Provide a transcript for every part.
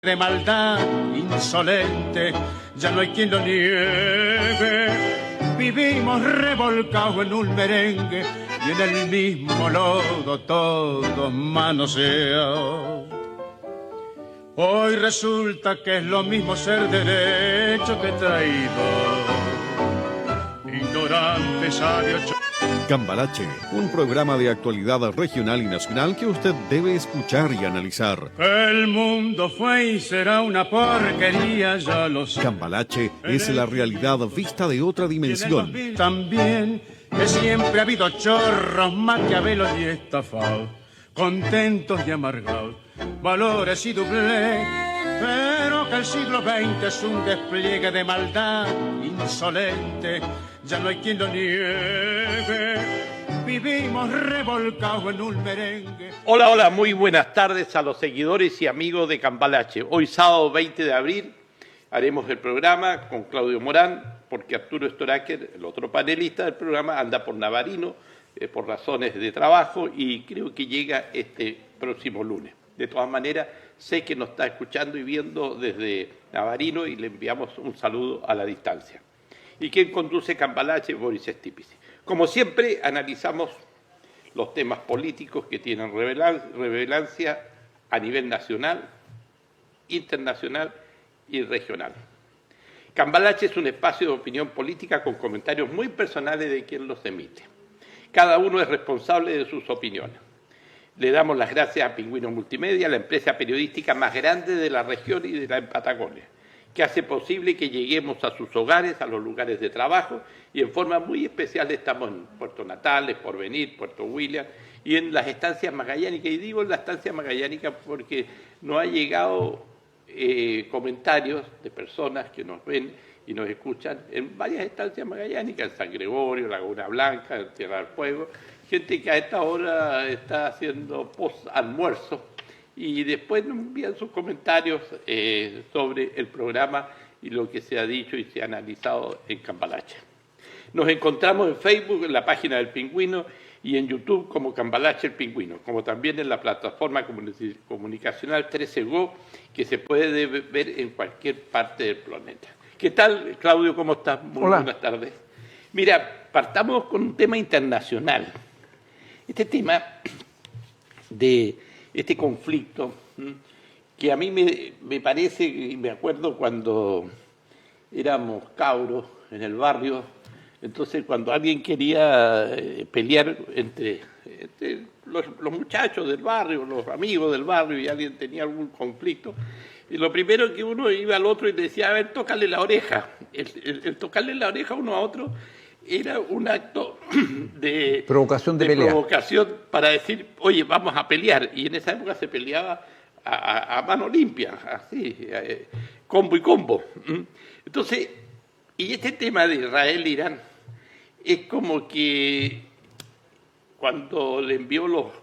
de maldad insolente, ya no hay quien lo niegue. Vivimos revolcados en un merengue y en el mismo lodo todos manoseados. Hoy resulta que es lo mismo ser derecho que traidor, ignorante, sabio. Cambalache, un programa de actualidad regional y nacional que usted debe escuchar y analizar. El mundo fue y será una porquería, ya lo sé. Cambalache es la realidad vista de otra dimensión. También que siempre ha habido chorros, maquiavelos y estafados, contentos y amargados, valores y doblez, pero que el siglo XX es un despliegue de maldad insolente, ya no hay quien lo niegue. Vivimos revolcados en un merengue. Hola, hola, muy buenas tardes a los seguidores y amigos de Cambalache. Hoy sábado 20 de abril haremos el programa con Claudio Morán, porque Arturo Storaker, el otro panelista del programa, anda por Navarino por razones de trabajo y creo que llega este próximo lunes. De todas maneras, sé que nos está escuchando y viendo desde Navarino y le enviamos un saludo a la distancia. ¿Y quien conduce Cambalache? Boris Stipici. Como siempre, analizamos los temas políticos que tienen relevancia a nivel nacional, internacional y regional. Cambalache es un espacio de opinión política con comentarios muy personales de quien los emite. Cada uno es responsable de sus opiniones. Le damos las gracias a Pingüino Multimedia, la empresa periodística más grande de la región y de la Patagonia, que hace posible que lleguemos a sus hogares, a los lugares de trabajo, y en forma muy especial estamos en Puerto Natales, Porvenir, Puerto William, y en las estancias magallánicas. Y digo en la estancia magallánica porque nos ha llegado comentarios de personas que nos ven y nos escuchan en varias estancias magallánicas, en San Gregorio, Laguna Blanca, en Tierra del Fuego, gente que a esta hora está haciendo post-almuerzo, y después nos envían sus comentarios sobre el programa y lo que se ha dicho y se ha analizado en Cambalache. Nos encontramos en Facebook, en la página del Pingüino, y en YouTube como Cambalache el Pingüino, como también en la plataforma comunicacional 13Go, que se puede ver en cualquier parte del planeta. ¿Qué tal, Claudio? ¿Cómo estás? Muy Hola. Buenas tardes. Mira, partamos con un tema internacional. Este tema de este conflicto, que a mí me parece, y me acuerdo cuando éramos cabros en el barrio, entonces cuando alguien quería pelear entre los muchachos del barrio, los amigos del barrio, y alguien tenía algún conflicto, y lo primero que uno iba al otro y le decía, a ver, tócale la oreja. El tocarle la oreja uno a otro era un acto de provocación de pelea. Provocación para decir, oye, vamos a pelear. Y en esa época se peleaba a mano limpia, así, combo y combo. Entonces, y este tema de Israel-Irán es como que cuando le envió los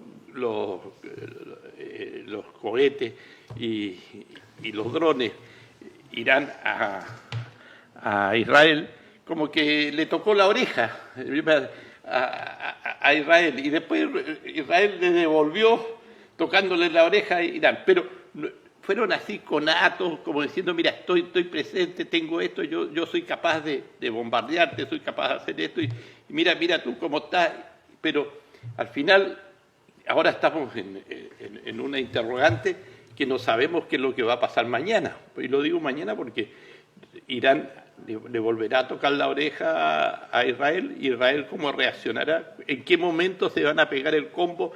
cohetes y los drones Irán a Israel, como que le tocó la oreja a Israel, y después Israel le devolvió tocándole la oreja a Irán, pero fueron así conatos, como diciendo, mira, estoy presente, tengo esto, yo soy capaz de bombardearte, soy capaz de hacer esto, y mira tú cómo estás, pero al final, ahora estamos en una interrogante que no sabemos qué es lo que va a pasar mañana, y lo digo mañana porque Irán le volverá a tocar la oreja a Israel, y Israel cómo reaccionará, en qué momento se van a pegar el combo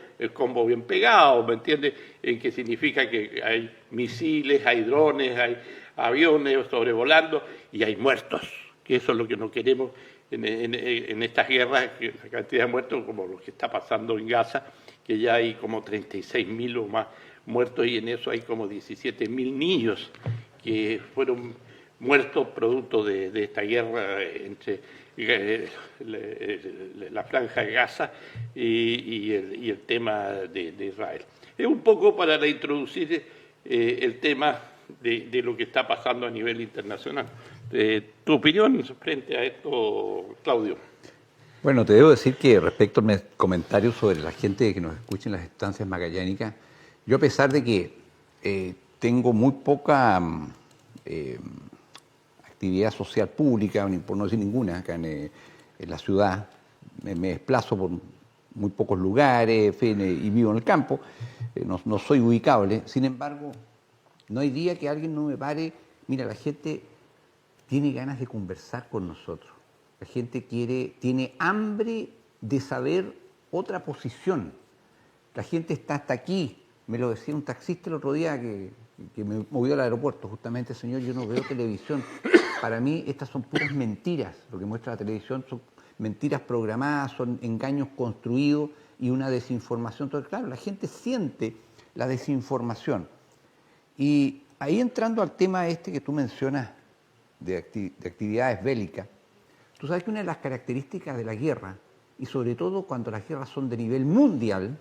bien pegado, ¿me entiendes? En qué significa que hay misiles, hay drones, hay aviones sobrevolando y hay muertos, que eso es lo que no queremos en estas guerras, la cantidad de muertos como lo que está pasando en Gaza, que ya hay como 36.000 o más muertos, y en eso hay como 17.000 niños que fueron muertos producto de esta guerra entre la franja de Gaza y el tema de Israel. Es un poco para introducir el tema de lo que está pasando a nivel internacional. ¿Tu opinión frente a esto, Claudio? Bueno, te debo decir que respecto a comentarios sobre la gente que nos escucha en las estancias magallánicas, yo, a pesar de que tengo muy poca actividad social pública, por no decir ninguna, acá en la ciudad. Me desplazo por muy pocos lugares, en fin, y vivo en el campo. No soy ubicable. Sin embargo, no hay día que alguien no me pare. Mira, la gente tiene ganas de conversar con nosotros. La gente tiene hambre de saber otra posición. La gente está hasta aquí. Me lo decía un taxista el otro día que me movió al aeropuerto. Justamente, señor, yo no veo televisión. Para mí estas son puras mentiras. Lo que muestra la televisión son mentiras programadas, son engaños construidos y una desinformación. Entonces, claro, la gente siente la desinformación. Y ahí entrando al tema este que tú mencionas de actividades bélicas, tú sabes que una de las características de la guerra, y sobre todo cuando las guerras son de nivel mundial,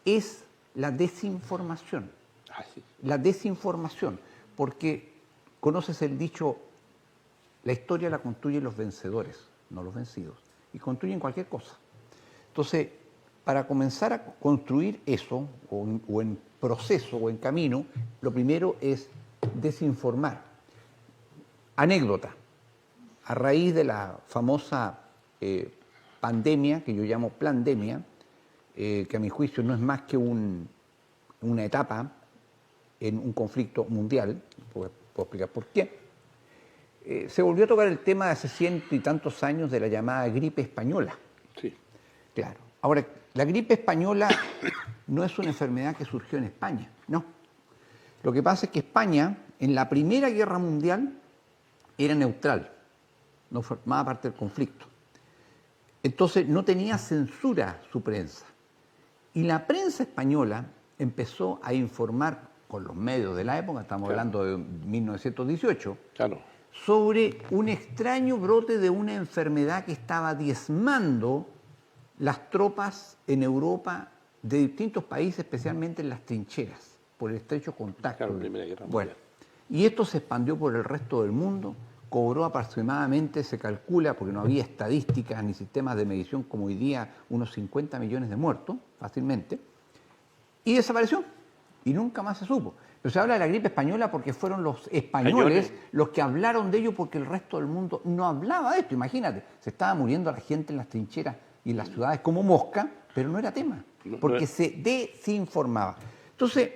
es la desinformación. La desinformación, porque conoces el dicho, la historia la construyen los vencedores, no los vencidos, y construyen cualquier cosa. Entonces, para comenzar a construir eso, o en proceso o en camino, lo primero es desinformar. Anécdota. A raíz de la famosa pandemia, que yo llamo plandemia, que a mi juicio no es más que una etapa en un conflicto mundial, puedo explicar por qué, se volvió a tocar el tema de hace 100 y tantos años de la llamada gripe española. Sí. Claro. Ahora, la gripe española no es una enfermedad que surgió en España, no. Lo que pasa es que España, en la Primera Guerra Mundial, era neutral, no formaba parte del conflicto. Entonces no tenía censura su prensa. Y la prensa española empezó a informar con los medios de la época, estamos hablando de 1918, sobre un extraño brote de una enfermedad que estaba diezmando las tropas en Europa de distintos países, especialmente en las trincheras, por el estrecho contacto. Bueno, y esto se expandió por el resto del mundo, cobró aproximadamente, se calcula, porque no había estadísticas ni sistemas de medición como hoy día, unos 50 millones de muertos, fácilmente, y desapareció, y nunca más se supo. Pero se habla de la gripe española porque fueron los españoles los que hablaron de ello, porque el resto del mundo no hablaba de esto. Imagínate, se estaba muriendo la gente en las trincheras y en las ciudades como mosca, pero no era tema, porque se desinformaba. Entonces,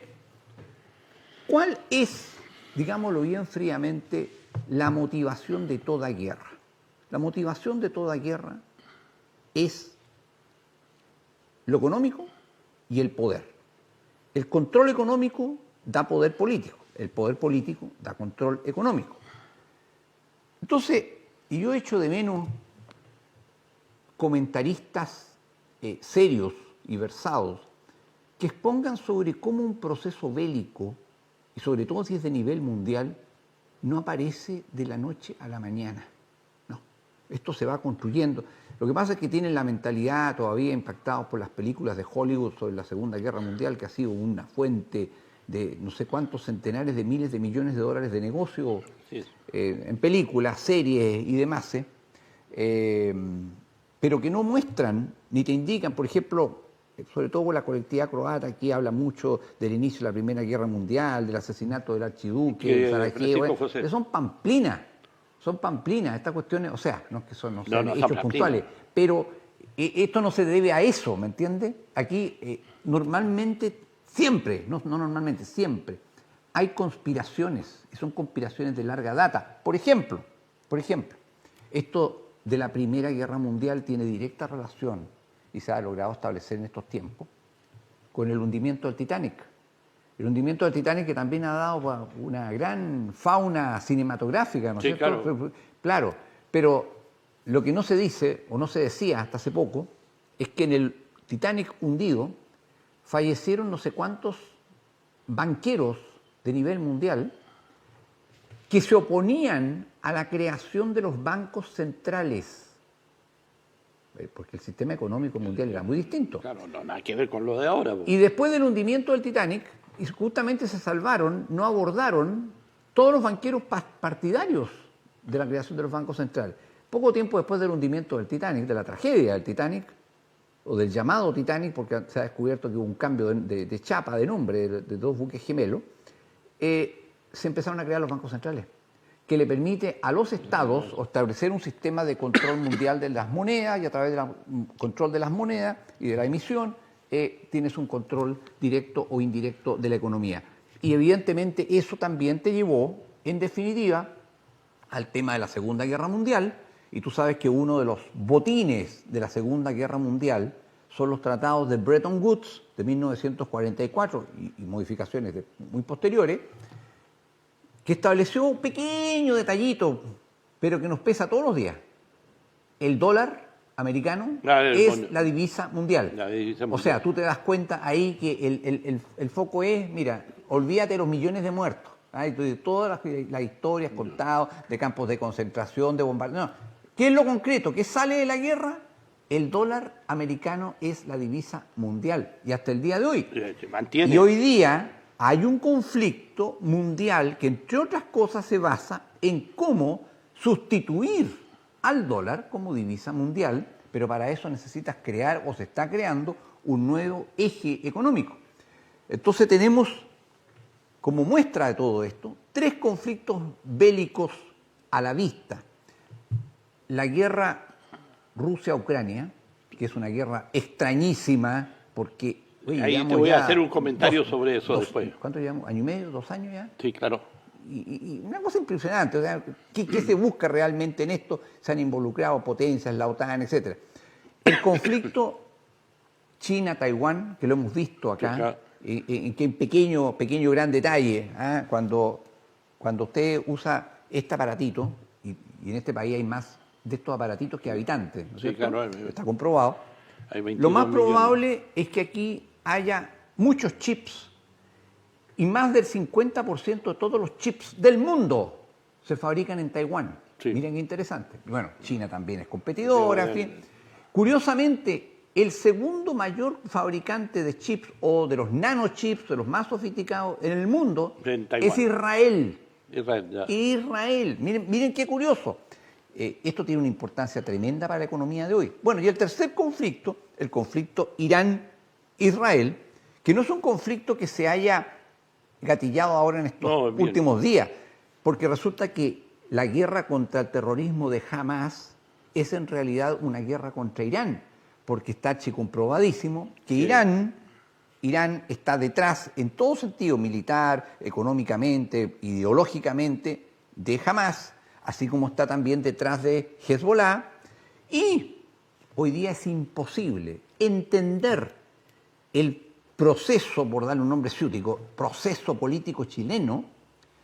¿cuál es, digámoslo bien fríamente, la motivación de toda guerra? La motivación de toda guerra es lo económico y el poder. El control económico da poder político, el poder político da control económico. Entonces, y yo echo de menos comentaristas serios y versados que expongan sobre cómo un proceso bélico, y sobre todo si es de nivel mundial, no aparece de la noche a la mañana. No, esto se va construyendo. Lo que pasa es que tienen la mentalidad todavía impactados por las películas de Hollywood sobre la Segunda Guerra Mundial, que ha sido una fuente de no sé cuántos centenares de miles de millones de dólares de negocio en películas, series y demás, pero que no muestran ni te indican, por ejemplo, sobre todo con la colectividad croata, aquí habla mucho del inicio de la Primera Guerra Mundial, del asesinato del archiduque, de Sarajevo, que son pamplinas, estas cuestiones, o sea, no es que no sean hechos puntuales, pero esto no se debe a eso, ¿me entiendes? Aquí normalmente, siempre, no normalmente, siempre, hay conspiraciones, y son conspiraciones de larga data. Por ejemplo, esto de la Primera Guerra Mundial tiene directa relación, y se ha logrado establecer en estos tiempos, con el hundimiento del Titanic. El hundimiento del Titanic que también ha dado una gran fauna cinematográfica, ¿no es cierto? Claro, pero lo que no se dice, o no se decía hasta hace poco, es que en el Titanic hundido fallecieron no sé cuántos banqueros de nivel mundial que se oponían a la creación de los bancos centrales, porque el sistema económico mundial era muy distinto. Claro, no nada que ver con lo de ahora. Y después del hundimiento del Titanic, y justamente se salvaron, no abordaron todos los banqueros partidarios de la creación de los bancos centrales. Poco tiempo después del hundimiento del Titanic, de la tragedia del Titanic, o del llamado Titanic, porque se ha descubierto que hubo un cambio de chapa, de nombre, de dos buques gemelos, se empezaron a crear los bancos centrales, que le permite a los estados establecer un sistema de control mundial de las monedas, y a través del control de las monedas y de la emisión tienes un control directo o indirecto de la economía. Y evidentemente eso también te llevó, en definitiva, al tema de la Segunda Guerra Mundial, y tú sabes que uno de los botines de la Segunda Guerra Mundial son los tratados de Bretton Woods de 1944 y modificaciones muy posteriores, que estableció un pequeño detallito, pero que nos pesa todos los días. El dólar americano es la divisa mundial. La divisa mundial. O sea, tú te das cuenta ahí que el foco es, mira, olvídate de los millones de muertos, ¿ah? De todas las historias contadas de campos de concentración, de bombardeo. No. ¿Qué es lo concreto? ¿Qué sale de la guerra? El dólar americano es la divisa mundial. Y hasta el día de hoy. Se mantiene. Y hoy día hay un conflicto mundial que, entre otras cosas, se basa en cómo sustituir al dólar como divisa mundial, pero para eso necesitas crear, o se está creando, un nuevo eje económico. Entonces tenemos, como muestra de todo esto, 3 conflictos bélicos a la vista. La guerra Rusia-Ucrania, que es una guerra extrañísima, porque... Oye, ahí te voy a hacer un comentario sobre eso después. ¿Cuánto llevamos? ¿Año y medio? ¿2 años ya? Sí, claro. Y una cosa impresionante, o sea, ¿qué se busca realmente en esto? Se han involucrado potencias, la OTAN, etc. El conflicto China-Taiwán, que lo hemos visto acá, en pequeño gran detalle, ¿ah? Cuando usted usa este aparatito, y en este país hay más de estos aparatitos que habitantes, ¿no es cierto? Claro, está comprobado. Hay 22 Lo más millones. probable es que aquí haya muchos chips, y más del 50% de todos los chips del mundo se fabrican en Taiwán. Sí. Miren qué interesante. Bueno, China también es competidora, en fin. Curiosamente, el segundo mayor fabricante de chips, o de los nanochips, de los más sofisticados en el mundo, es Israel. Israel. Miren qué curioso. Esto tiene una importancia tremenda para la economía de hoy. Bueno, y el tercer conflicto, el conflicto Irán-Israel, que no es un conflicto que se haya gatillado ahora en estos últimos días, porque resulta que la guerra contra el terrorismo de Hamas es en realidad una guerra contra Irán, porque está archicomprobadísimo que Irán está detrás, en todo sentido, militar, económicamente, ideológicamente, de Hamas, así como está también detrás de Hezbollah, y hoy día es imposible entender el proceso, por darle un nombre ciútico, proceso político chileno,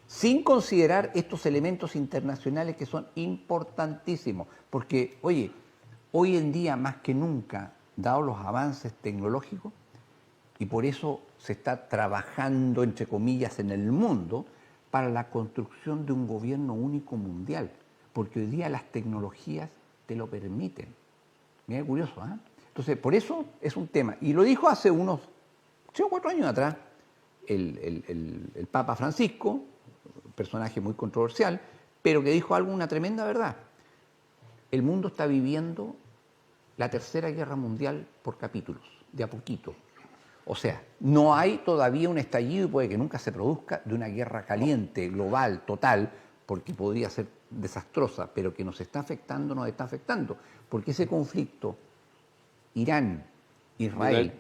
sin considerar estos elementos internacionales que son importantísimos. Porque, oye, hoy en día más que nunca, dados los avances tecnológicos, y por eso se está trabajando, entre comillas, en el mundo, para la construcción de un gobierno único mundial, porque hoy día las tecnologías te lo permiten. Mira, curioso, ¿eh? Entonces, por eso es un tema. Y lo dijo hace unos 3 o 4 años atrás el Papa Francisco, personaje muy controversial, pero que dijo una tremenda verdad. El mundo está viviendo la Tercera Guerra Mundial por capítulos, de a poquito. O sea, no hay todavía un estallido, y puede que nunca se produzca, de una guerra caliente, global, total, porque podría ser desastrosa, pero que nos está afectando, porque ese conflicto Irán-Israel,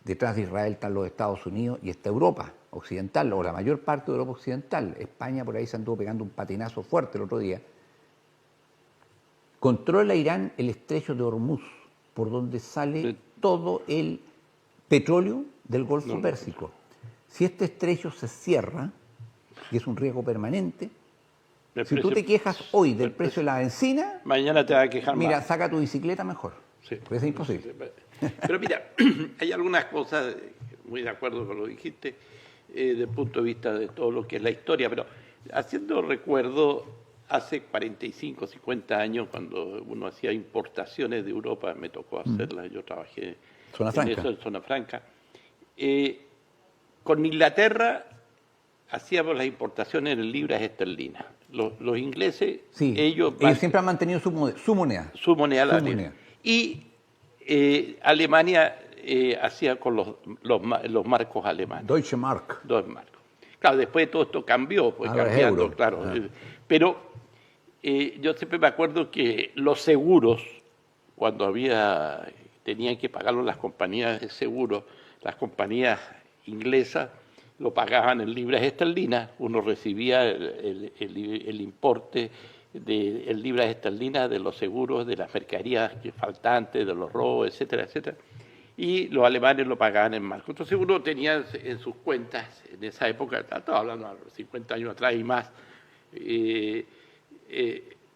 detrás de Israel están los Estados Unidos y está Europa occidental, o la mayor parte de Europa occidental. España por ahí se anduvo pegando un patinazo fuerte el otro día. Controla Irán el estrecho de Hormuz, por donde sale todo el petróleo del Golfo Pérsico. Si este estrecho se cierra, y es un riesgo permanente, si tú te quejas hoy del precio de la benzina, mañana te va a quejar mira, más. saca tu bicicleta mejor. Sí. Porque es imposible. Pero mira, hay algunas cosas, muy de acuerdo con lo que dijiste, desde el punto de vista de todo lo que es la historia, pero haciendo recuerdo, hace 45, 50 años, cuando uno hacía importaciones de Europa, me tocó hacerlas, yo trabajé en eso, en Zona Franca. Con Inglaterra hacíamos las importaciones en libras esterlinas. Los ingleses, sí, ellos siempre han mantenido su moneda. Su moneda. Y Alemania hacía con los marcos alemanes. Deutsche Mark. Claro, Claro, después todo esto cambió, fue Ahora es cambiando, euro. claro. Ah. Pero yo siempre me acuerdo que los seguros, cuando tenían que pagarlo las compañías de seguros, las compañías inglesas lo pagaban en libras esterlinas, uno recibía el importe en libras esterlinas de los seguros, de las mercaderías faltantes, de los robos, etcétera, etcétera, y los alemanes lo pagaban en marcos. Entonces uno tenía en sus cuentas, en esa época, estaba hablando de 50 años atrás y más,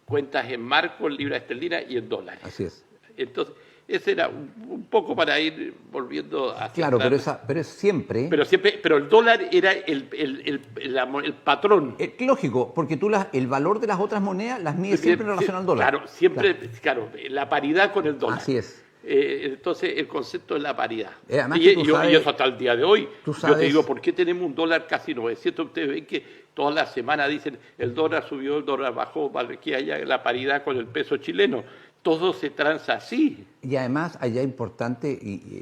cuentas en marcos, en libras esterlinas y en dólares. Así es. Entonces, ese era un poco para ir volviendo a... Claro, pero es siempre... Pero el dólar era el patrón. lógico, porque tú el valor de las otras monedas las mides siempre en relación al dólar. Claro, siempre, claro, la paridad con el dólar. Así es. Entonces, el concepto es la paridad. Además y que y eso hasta el día de hoy. Tú Yo te digo, ¿por qué tenemos un dólar casi 900? Ustedes ven que todas las semanas dicen el dólar subió, el dólar bajó, vale, que haya la paridad con el peso chileno. Todo se transa así. Y además allá importante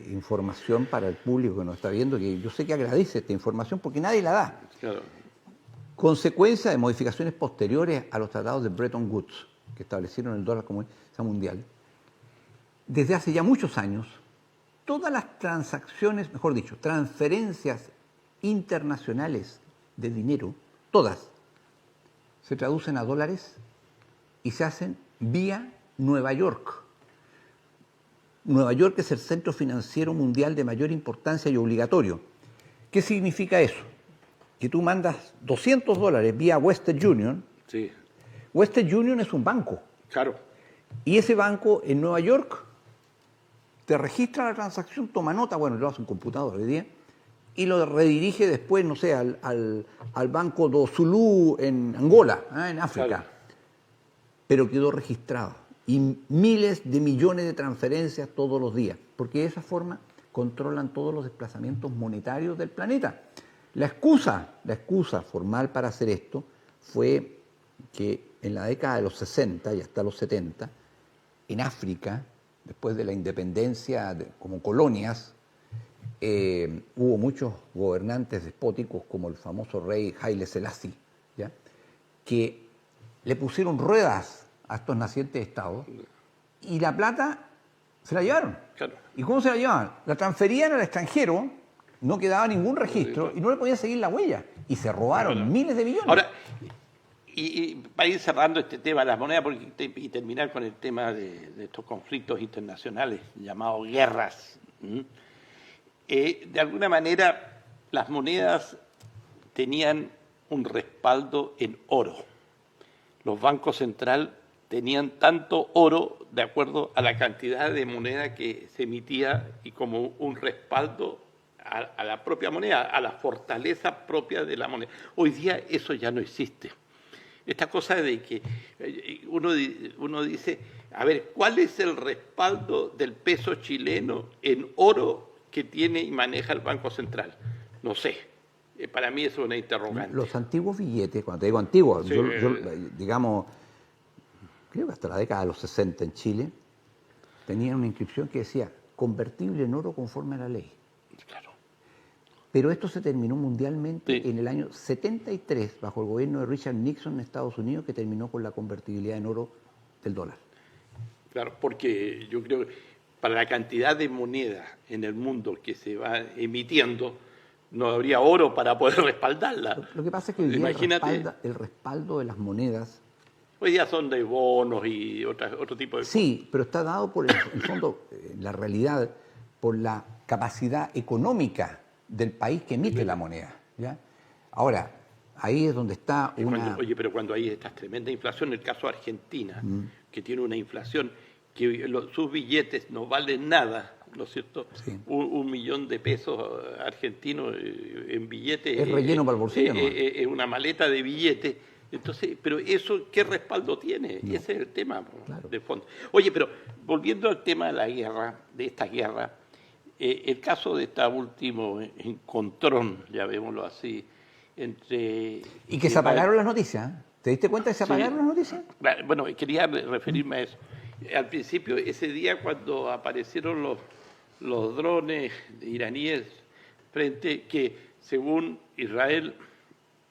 información para el público que nos está viendo, que yo sé que agradece esta información porque nadie la da. Claro. Consecuencia de modificaciones posteriores a los tratados de Bretton Woods, que establecieron el dólar como moneda mundial, desde hace ya muchos años, todas las transacciones, mejor dicho, transferencias internacionales de dinero, todas, se traducen a dólares y se hacen vía Nueva York. Nueva York es el centro financiero mundial de mayor importancia y obligatorio. ¿Qué significa eso? Que tú mandas $200 vía Western Union. Sí. Western Union es un banco. Claro. Y ese banco en Nueva York te registra la transacción, toma nota, bueno, lo hace un computador hoy día, y lo redirige después, no sé, al banco do Zulu en Angola, en África. Claro. Pero quedó registrado. Y miles de millones de transferencias todos los días, porque de esa forma controlan todos los desplazamientos monetarios del planeta. La excusa formal para hacer esto fue que en la década de los 60 y hasta los 70, en África, después de la independencia como colonias, hubo muchos gobernantes despóticos, como el famoso rey Haile Selassie, ¿ya?, que le pusieron ruedas a estos nacientes estados y la plata se la llevaron. Claro. ¿Y cómo se la llevaban? La transferían al extranjero, no quedaba ningún registro y no le podían seguir la huella. Y se robaron Claro. miles de millones. Ahora, y para ir cerrando este tema de las monedas y terminar con el tema de estos conflictos internacionales llamados guerras, de alguna manera las monedas tenían un respaldo en oro. Los bancos centrales tenían tanto oro de acuerdo a la cantidad de moneda que se emitía y como un respaldo a la propia moneda, a la fortaleza propia de la moneda. Hoy día eso ya no existe. Esta cosa de que uno dice, a ver, ¿cuál es el respaldo del peso chileno en oro que tiene y maneja el Banco Central? No sé. Para mí eso es una interrogante. Los antiguos billetes, cuando te digo antiguos, Sí. yo, digamos, creo que hasta la década de los 60 en Chile, tenían una inscripción que decía convertible en oro conforme a la ley. Claro. Pero esto se terminó mundialmente Sí. en el año 73, bajo el gobierno de Richard Nixon en Estados Unidos, que terminó con la convertibilidad en oro del dólar. Claro, porque yo creo que para la cantidad de moneda en el mundo que se va emitiendo, no habría oro para poder respaldarla. Lo que pasa es que hoy día Imagínate. el respaldo de las monedas, Hoy día son de bonos y otro tipo de cosas. sí, pero está dado por el fondo, la realidad, por la capacidad económica del país que emite la moneda, ¿ya? Ahora, ahí es donde está una... Pero cuando hay esta tremenda inflación, el caso de Argentina, que tiene una inflación que sus billetes no valen nada, ¿no es cierto? Sí. Un millón de pesos argentinos en billetes. Es relleno para el bolsillo, ¿no? Es una maleta de billetes. Entonces, pero eso, ¿qué respaldo tiene? No. Ese es el tema, Claro. de fondo. Oye, pero volviendo al tema de la guerra, de esta guerra, el caso de este último encontrón, llamémoslo así, entre... Y que se apagaron las noticias, ¿eh? ¿Te diste cuenta que se apagaron las noticias? Bueno, quería referirme a eso. Al principio, ese día cuando aparecieron los drones iraníes frente que, según Israel,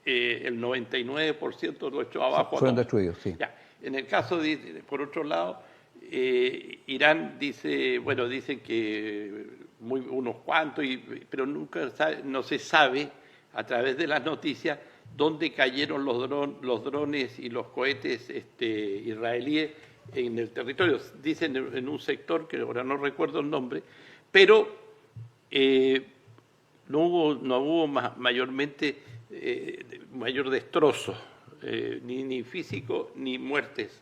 el 99% lo echó abajo. Fueron ¿no? destruidos, sí. Ya. En el caso de, por otro lado, Irán dice, bueno, dicen que unos cuantos, pero nunca no se sabe a través de las noticias dónde cayeron los drones y los cohetes israelíes en el territorio. Dicen en un sector que ahora no recuerdo el nombre, pero no hubo mayormente mayor destrozo. Ni físico ni muertes,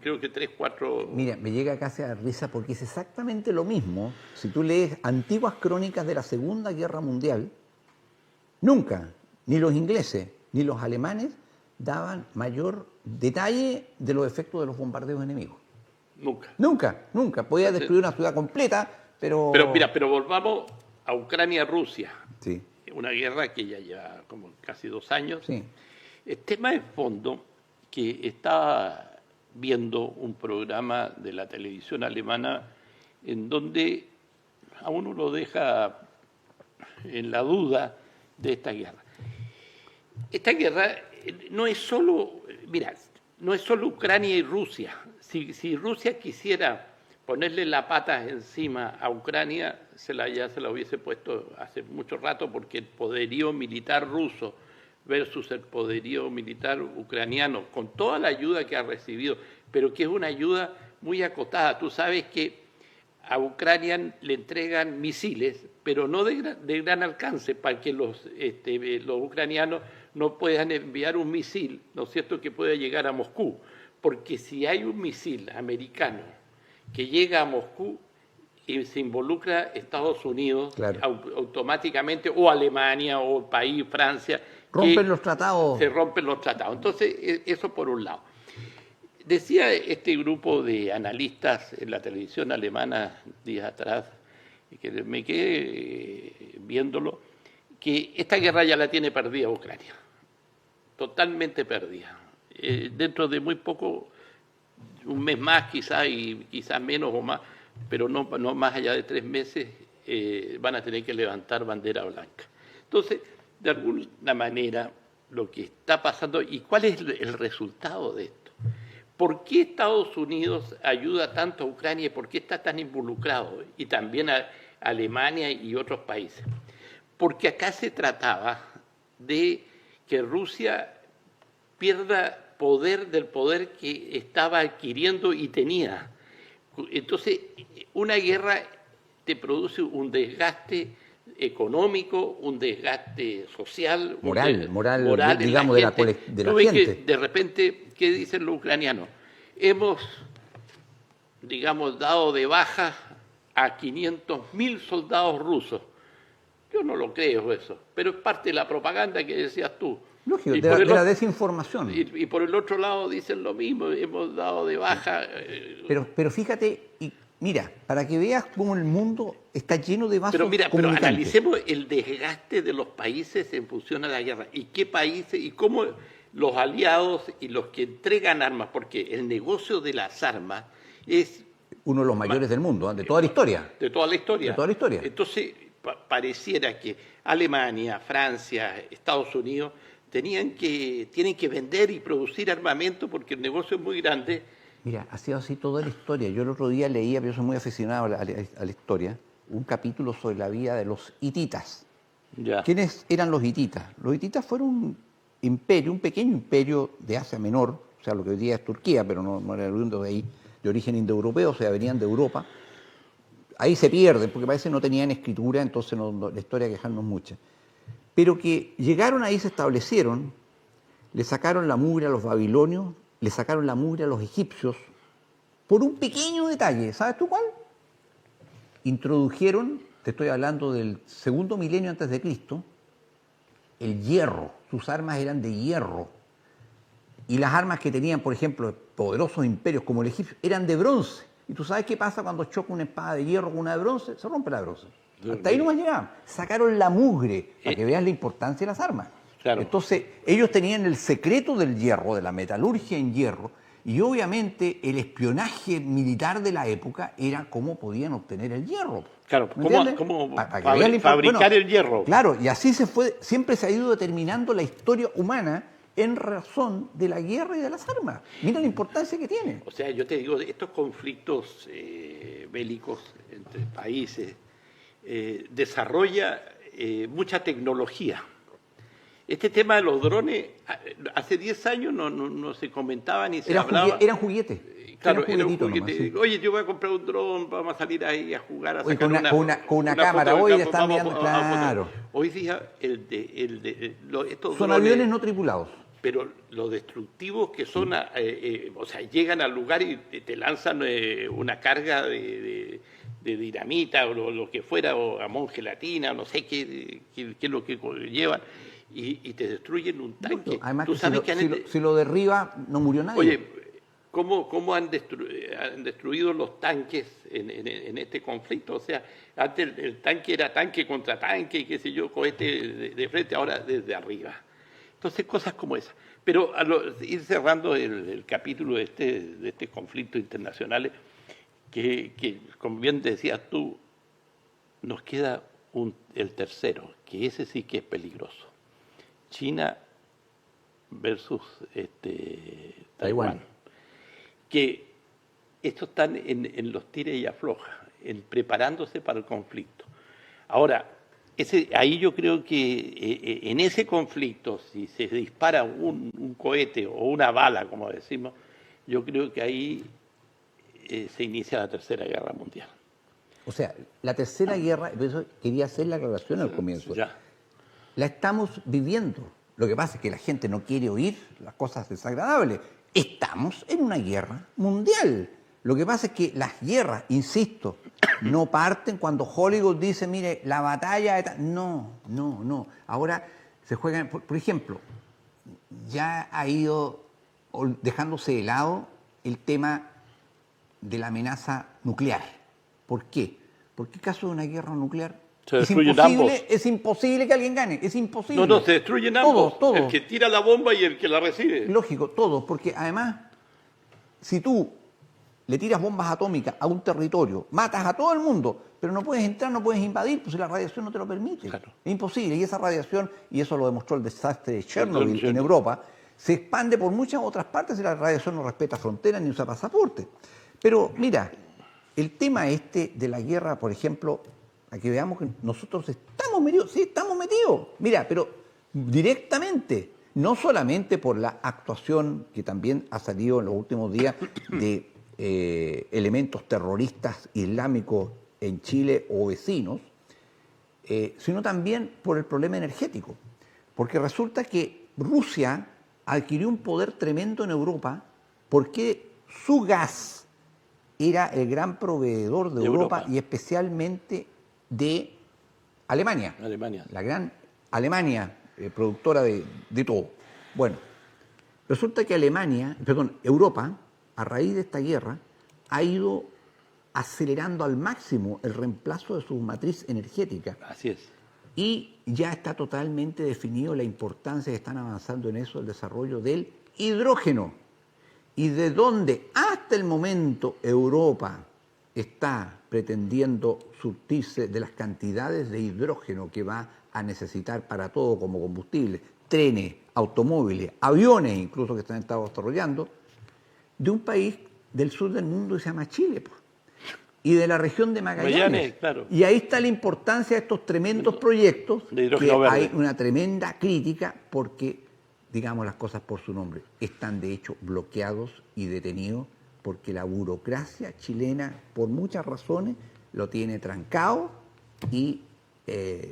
creo que 3, 4... Mira, me llega casi a risa porque es exactamente lo mismo. Si tú lees antiguas crónicas de la Segunda Guerra Mundial, nunca, ni los ingleses ni los alemanes daban mayor detalle de los efectos de los bombardeos enemigos. Nunca. Podía destruir una ciudad completa, pero... Pero volvamos a Ucrania-Rusia. Sí. Una guerra que ya lleva como casi 2 años. Sí. El tema de fondo, que estaba viendo un programa de la televisión alemana en donde a uno lo deja en la duda de esta guerra. Esta guerra no es solo, no es solo Ucrania y Rusia. Si Rusia quisiera ponerle la pata encima a Ucrania, ya se la hubiese puesto hace mucho rato, porque el poderío militar ruso versus el poderío militar ucraniano, con toda la ayuda que ha recibido, pero que es una ayuda muy acotada. Tú sabes que a Ucrania le entregan misiles, pero no de gran alcance, para que los ucranianos no puedan enviar un misil, ¿no es cierto?, que pueda llegar a Moscú. Porque si hay un misil americano que llega a Moscú y se involucra Estados Unidos, claro, automáticamente, o Alemania, o el país, Francia... Rompen los tratados. Se rompen los tratados. Entonces, eso por un lado. Decía este grupo de analistas en la televisión alemana días atrás, que me quedé viéndolo, que esta guerra ya la tiene perdida Ucrania. Totalmente perdida. Dentro de muy poco, un mes más quizás, y quizás menos o más, pero no más allá de 3 meses, van a tener que levantar bandera blanca. Entonces, de alguna manera, lo que está pasando, ¿y cuál es el resultado de esto? ¿Por qué Estados Unidos ayuda tanto a Ucrania y por qué está tan involucrado? Y también a Alemania y otros países. Porque acá se trataba de que Rusia pierda del poder que estaba adquiriendo y tenía. Entonces, una guerra te produce un desgaste económico, un desgaste social, moral, digamos, de la gente. Que de repente, ¿qué dicen los ucranianos? Hemos, digamos, dado de baja a 500.000 soldados rusos. Yo no lo creo eso, pero es parte de la propaganda que decías tú. Lógico, de la desinformación. Y por el otro lado dicen lo mismo, hemos dado de baja... Pero fíjate, mira, para que veas cómo el mundo está lleno de vasos pero comunicantes. Analicemos el desgaste de los países en función a la guerra. Y qué países, y cómo los aliados y los que entregan armas, porque el negocio de las armas es... uno de los mayores del mundo, de toda la historia. De toda la historia. De toda la historia. Entonces, pareciera que Alemania, Francia, Estados Unidos tienen que vender y producir armamento porque el negocio es muy grande. Mira, ha sido así toda la historia. Yo el otro día leía, pero yo soy muy aficionado a la historia, un capítulo sobre la vida de los hititas. Ya. ¿Quiénes eran los hititas? Los hititas fueron un imperio, un pequeño imperio de Asia Menor, o sea, lo que hoy día es Turquía, pero no era de ahí, de origen indoeuropeo, o sea, venían de Europa. Ahí se pierden, porque parece que no tenían escritura, entonces la historia quejarnos mucha. Pero que llegaron ahí, se establecieron, le sacaron la mugre a los babilonios, le sacaron la mugre a los egipcios, por un pequeño detalle. ¿Sabes tú cuál? Introdujeron, te estoy hablando del 2.º milenio antes de Cristo, el hierro. Sus armas eran de hierro. Y las armas que tenían, por ejemplo, poderosos imperios como el egipcio, eran de bronce. ¿Y tú sabes qué pasa cuando choca una espada de hierro con una de bronce? Se rompe la de bronce. Hasta ahí no más llegaban. Sacaron la mugre, para que veas la importancia de las armas. Claro. Entonces, ellos tenían el secreto del hierro, de la metalurgia en hierro, y obviamente el espionaje militar de la época era cómo podían obtener el hierro. Claro, ¿Me ¿cómo, entiendes? cómo Para que vean la fabricar bueno, el hierro? Claro, y así siempre se ha ido determinando la historia humana en razón de la guerra y de las armas. Mira la importancia que tiene. O sea, yo te digo, estos conflictos bélicos entre países desarrolla mucha tecnología. Este tema de los drones, hace 10 años no se comentaba ni se hablaba. Eran juguetes. Claro, eran era un juguetitos juguete. nomás, sí. Oye, yo voy a comprar un dron, vamos a salir ahí a jugar, a Oye, sacar con una cámara, foto hoy del le campo, están vamos mirando, a foto. claro. Hoy día, estos Son drones, aviones no tripulados. pero los destructivos que son, o sea, llegan al lugar y te lanzan una carga de dinamita o lo que fuera, o amón gelatina, no sé qué es lo que llevan, y te destruyen un tanque. Además, Tú que sabes si lo derriba, no murió nadie. Oye, ¿cómo han destruido los tanques en este conflicto? O sea, antes el tanque era tanque contra tanque y qué sé yo, cohete de frente, ahora desde arriba. Entonces, cosas como esas. Pero ir cerrando el capítulo de este conflicto internacional, que como bien decías tú, nos queda el tercero, que ese sí que es peligroso. China versus Taiwán. Que estos están en los tires y afloja, preparándose para el conflicto. Ahora, ahí yo creo que en ese conflicto, si se dispara un cohete o una bala, como decimos, yo creo que ahí se inicia la Tercera Guerra Mundial. O sea, la tercera guerra, por eso quería hacer la aclaración al comienzo. Ya. La estamos viviendo. Lo que pasa es que la gente no quiere oír las cosas desagradables. Estamos en una guerra mundial. Lo que pasa es que las guerras, insisto, no parten cuando Hollywood dice, mire, la batalla... No. Ahora se juegan, por ejemplo, ya ha ido dejándose de lado el tema de la amenaza nuclear. ¿Por qué? Porque en caso de una guerra nuclear es imposible que alguien gane, es imposible. No, se destruyen ambos. Todos. El que tira la bomba y el que la recibe. Lógico, todos, porque además, si tú le tiras bombas atómicas a un territorio, matas a todo el mundo, pero no puedes entrar, no puedes invadir, pues si la radiación no te lo permite. Claro. Es imposible. Y esa radiación, y eso lo demostró el desastre de Chernobyl en Europa, se expande por muchas otras partes y la radiación no respeta fronteras ni usa pasaporte. Pero mira, el tema de la guerra, por ejemplo, aquí veamos que nosotros estamos metidos, sí, estamos metidos. Mira, pero directamente, no solamente por la actuación que también ha salido en los últimos días de elementos terroristas islámicos en Chile o vecinos, sino también por el problema energético. Porque resulta que Rusia adquirió un poder tremendo en Europa porque su gas era el gran proveedor de Europa y especialmente de Alemania. La gran Alemania, productora de todo. Bueno, resulta que Europa, a raíz de esta guerra, ha ido acelerando al máximo el reemplazo de su matriz energética. Así es. Y ya está totalmente definido la importancia que están avanzando en eso, el desarrollo del hidrógeno. Y de donde hasta el momento Europa está pretendiendo surtirse de las cantidades de hidrógeno que va a necesitar para todo como combustible, trenes, automóviles, aviones incluso que están desarrollando, de un país del sur del mundo que se llama Chile, pues, y de la región de Magallanes. Claro. Y ahí está la importancia de estos tremendos proyectos, de hidrógeno que verde. hay una tremenda crítica porque, digamos las cosas por su nombre, están de hecho bloqueados y detenidos porque la burocracia chilena, por muchas razones, lo tiene trancado y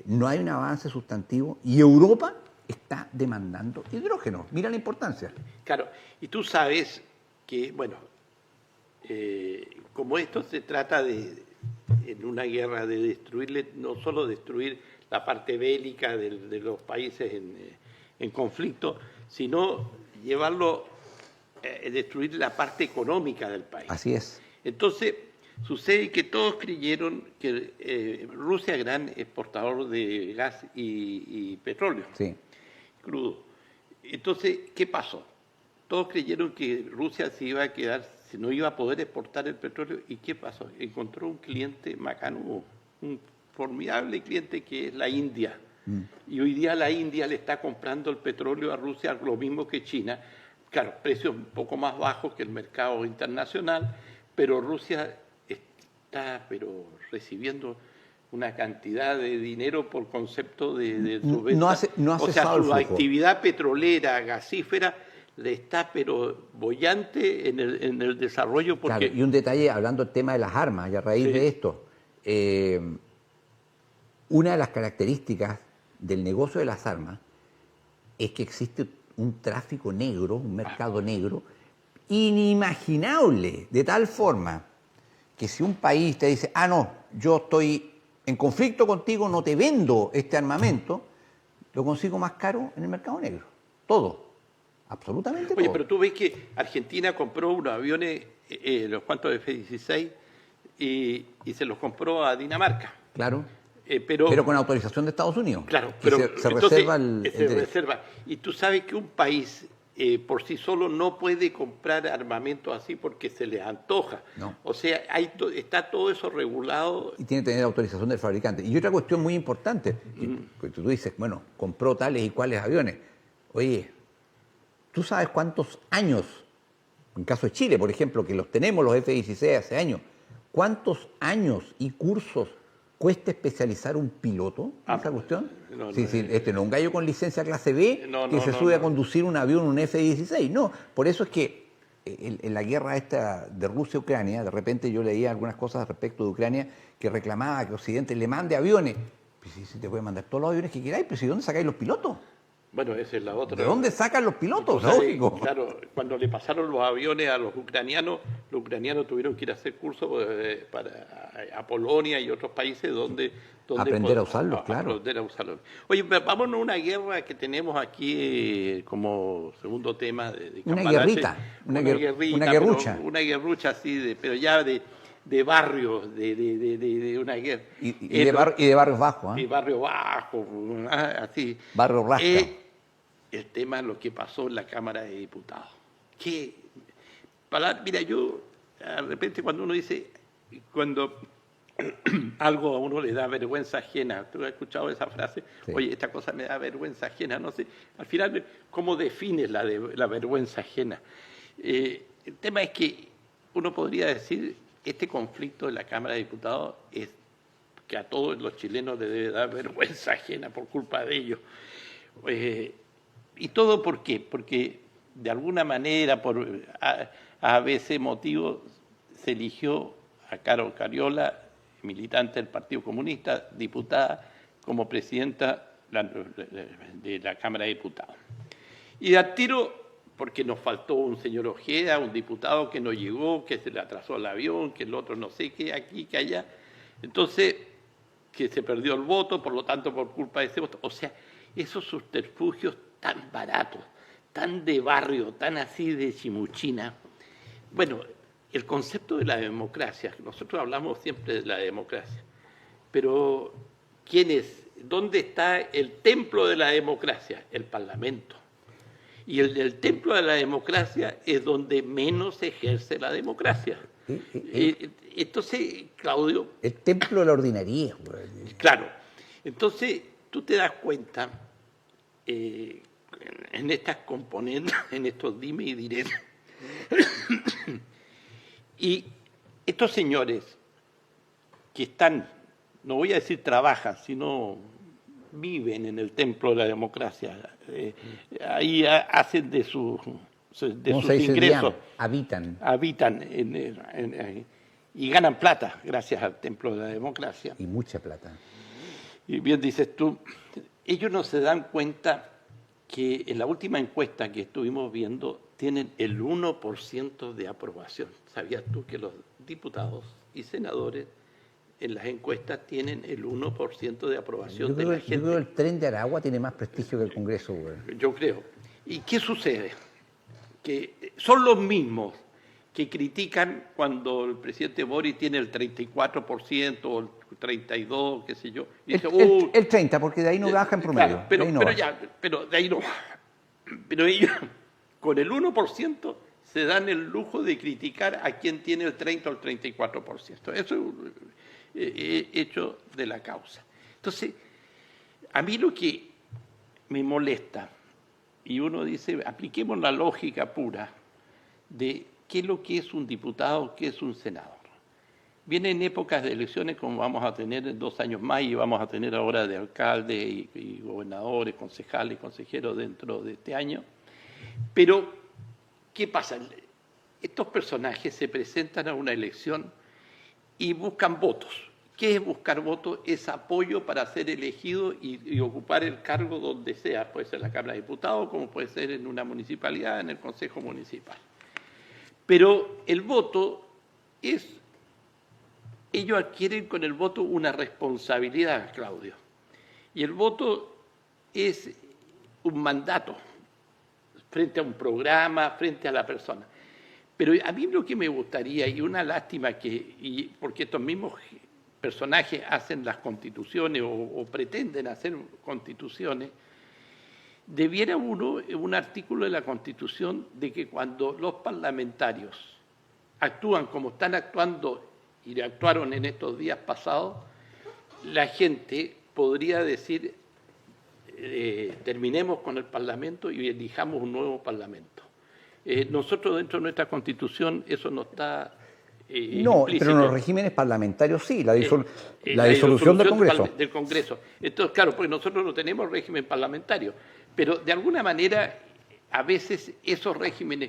no hay un avance sustantivo y Europa está demandando hidrógeno. Mira la importancia. Claro, y tú sabes que, bueno, como esto se trata en una guerra de destruirle, no solo destruir la parte bélica de los países en conflicto, sino llevarlo, destruir la parte económica del país. Así es. Entonces, sucede que todos creyeron que Rusia es gran exportador de gas y petróleo, Sí. crudo. Entonces, ¿qué pasó? Todos creyeron que Rusia se iba a quedar, no iba a poder exportar el petróleo. ¿Y qué pasó? Encontró un cliente macanudo, un formidable cliente que es la India. Y hoy día la India le está comprando el petróleo a Rusia lo mismo que China. Claro, precios un poco más bajos que el mercado internacional, pero Rusia está recibiendo una cantidad de dinero por concepto de su venta. No ha cesado el su flujo. actividad petrolera, gasífera, le está pero boyante en el desarrollo. Porque... Claro, y un detalle, hablando del tema de las armas, y a raíz de esto, una de las características del negocio de las armas es que existe un tráfico negro, un mercado negro, inimaginable, de tal forma que si un país te dice, no, yo estoy en conflicto contigo, no te vendo este armamento, lo consigo más caro en el mercado negro. Todo. Absolutamente todo. Oye, pero tú ves que Argentina compró unos aviones, los cuantos F-16, y se los compró a Dinamarca. Claro. Pero con autorización de Estados Unidos. Claro, que pero se entonces, reserva el se reserva. Y tú sabes que un país por sí solo no puede comprar armamento así porque se le antoja. No. O sea, está todo eso regulado. Y tiene que tener autorización del fabricante. Y otra cuestión muy importante, que tú dices, bueno, compró tales y cuales aviones. Oye, ¿tú sabes cuántos años, en caso de Chile, por ejemplo, que los tenemos los F-16 hace años, cuántos años y cursos cuesta especializar un piloto en esa cuestión? No, sí, este no es un gallo con licencia clase B que se sube a conducir un avión, un F-16. No, por eso es que en la guerra esta de Rusia-Ucrania, de repente yo leía algunas cosas respecto de Ucrania que reclamaba que Occidente le mande aviones. Pues sí, te puede mandar todos los aviones que queráis, pero ¿y dónde sacáis los pilotos? Bueno, esa es la otra. ¿De dónde sacan los pilotos? Lógico. Claro, cuando le pasaron los aviones a los ucranianos tuvieron que ir a hacer cursos a Polonia y otros países donde aprender a usarlos, claro. Aprender a usarlos. Oye, vámonos a una guerra que tenemos aquí como segundo tema de una Cambalache. Guerrita, una guerrucha. Una guerrucha así, pero ya de barrios, de una guerra. Y de barrios bajos. Y barrio bajo, así. Barrio rasca. El tema lo que pasó en la Cámara de Diputados. Mira, yo, de repente cuando uno dice, cuando algo a uno le da vergüenza ajena, ¿tú has escuchado esa frase? Sí. Oye, esta cosa me da vergüenza ajena, no sé. Al final, ¿cómo defines la vergüenza ajena? El tema es que uno podría decir, este conflicto de la Cámara de Diputados es que a todos los chilenos les debe dar vergüenza ajena por culpa de ellos. ¿Y todo por qué? Porque de alguna manera, por a veces motivo, se eligió a Carol Cariola, militante del Partido Comunista, diputada, como presidenta de la Cámara de Diputados. Y de al tiro, porque nos faltó un señor Ojeda, un diputado que no llegó, que se le atrasó el avión, que el otro no sé qué, aquí, que allá. Entonces, que se perdió el voto, por lo tanto, por culpa de ese voto. O sea, esos subterfugios tan baratos, tan de barrio, tan así de chimuchina. Bueno, el concepto de la democracia, nosotros hablamos siempre de la democracia, pero ¿quién es? ¿Dónde está el templo de la democracia? El Parlamento. Y el templo de la democracia es donde menos se ejerce la democracia. Entonces, Claudio... El templo de la ordinaria. Claro. Entonces, tú te das cuenta... en estas componentes, en estos dime y diré. Y estos señores que están, no voy a decir trabajan, sino viven en el templo de la democracia, ahí hacen de sus ingresos, habitan y ganan plata gracias al templo de la democracia. Y mucha plata. Y bien dices tú, ellos no se dan cuenta que en la última encuesta que estuvimos viendo tienen el 1% de aprobación. ¿Sabías tú que los diputados y senadores en las encuestas tienen el 1% de aprobación de la gente? Yo creo que el tren de Aragua tiene más prestigio que el Congreso, güey. Yo creo. ¿Y qué sucede? Que son los mismos que critican cuando el presidente Boric tiene el 34% o el 32%, qué sé yo. Y dice, el 30%, porque de ahí no baja en promedio. Claro, pero de ahí no baja. Pero ellos, con el 1%, se dan el lujo de criticar a quien tiene el 30 o el 34%. Eso hecho de la causa. Entonces, a mí lo que me molesta, y uno dice, apliquemos la lógica pura de qué es lo que es un diputado, qué es un senador. Vienen épocas de elecciones como vamos a tener en 2 años más y vamos a tener ahora de alcaldes y gobernadores, concejales, consejeros dentro de este año. Pero, ¿qué pasa? Estos personajes se presentan a una elección y buscan votos. ¿Qué es buscar votos? Es apoyo para ser elegido y ocupar el cargo donde sea. Puede ser la Cámara de Diputados, como puede ser en una municipalidad, en el Consejo Municipal. Pero el voto es... Ellos adquieren con el voto una responsabilidad, Claudio. Y el voto es un mandato frente a un programa, frente a la persona. Pero a mí lo que me gustaría, y una lástima porque estos mismos personajes hacen las constituciones o pretenden hacer constituciones, debiera uno, un artículo de la Constitución, de que cuando los parlamentarios actúan como están actuando y actuaron en estos días pasados, la gente podría decir, terminemos con el Parlamento y elijamos un nuevo Parlamento. Nosotros dentro de nuestra Constitución eso no está no, implícito. pero en los regímenes parlamentarios sí, la disolución del Congreso. Entonces, claro, porque nosotros no tenemos régimen parlamentario, pero de alguna manera a veces esos regímenes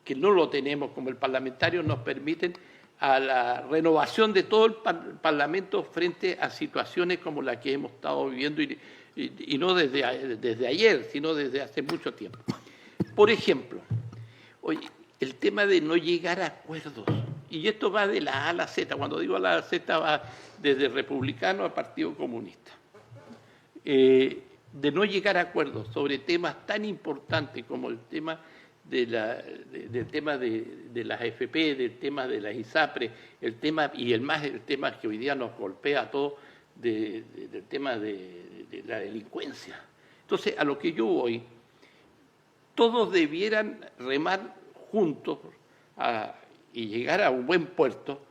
que no lo tenemos como el parlamentario nos permiten a la renovación de todo el Parlamento frente a situaciones como la que hemos estado viviendo y no desde ayer, sino desde hace mucho tiempo. Por ejemplo, oye, el tema de no llegar a acuerdos, y esto va de la A a la Z, cuando digo a la Z va desde republicano a Partido Comunista, de no llegar a acuerdos sobre temas tan importantes como el tema del tema de las AFP, del tema de las ISAPRE, el tema que hoy día nos golpea a todos, del tema de la delincuencia. Entonces, a lo que yo voy, todos debieran remar juntos y llegar a un buen puerto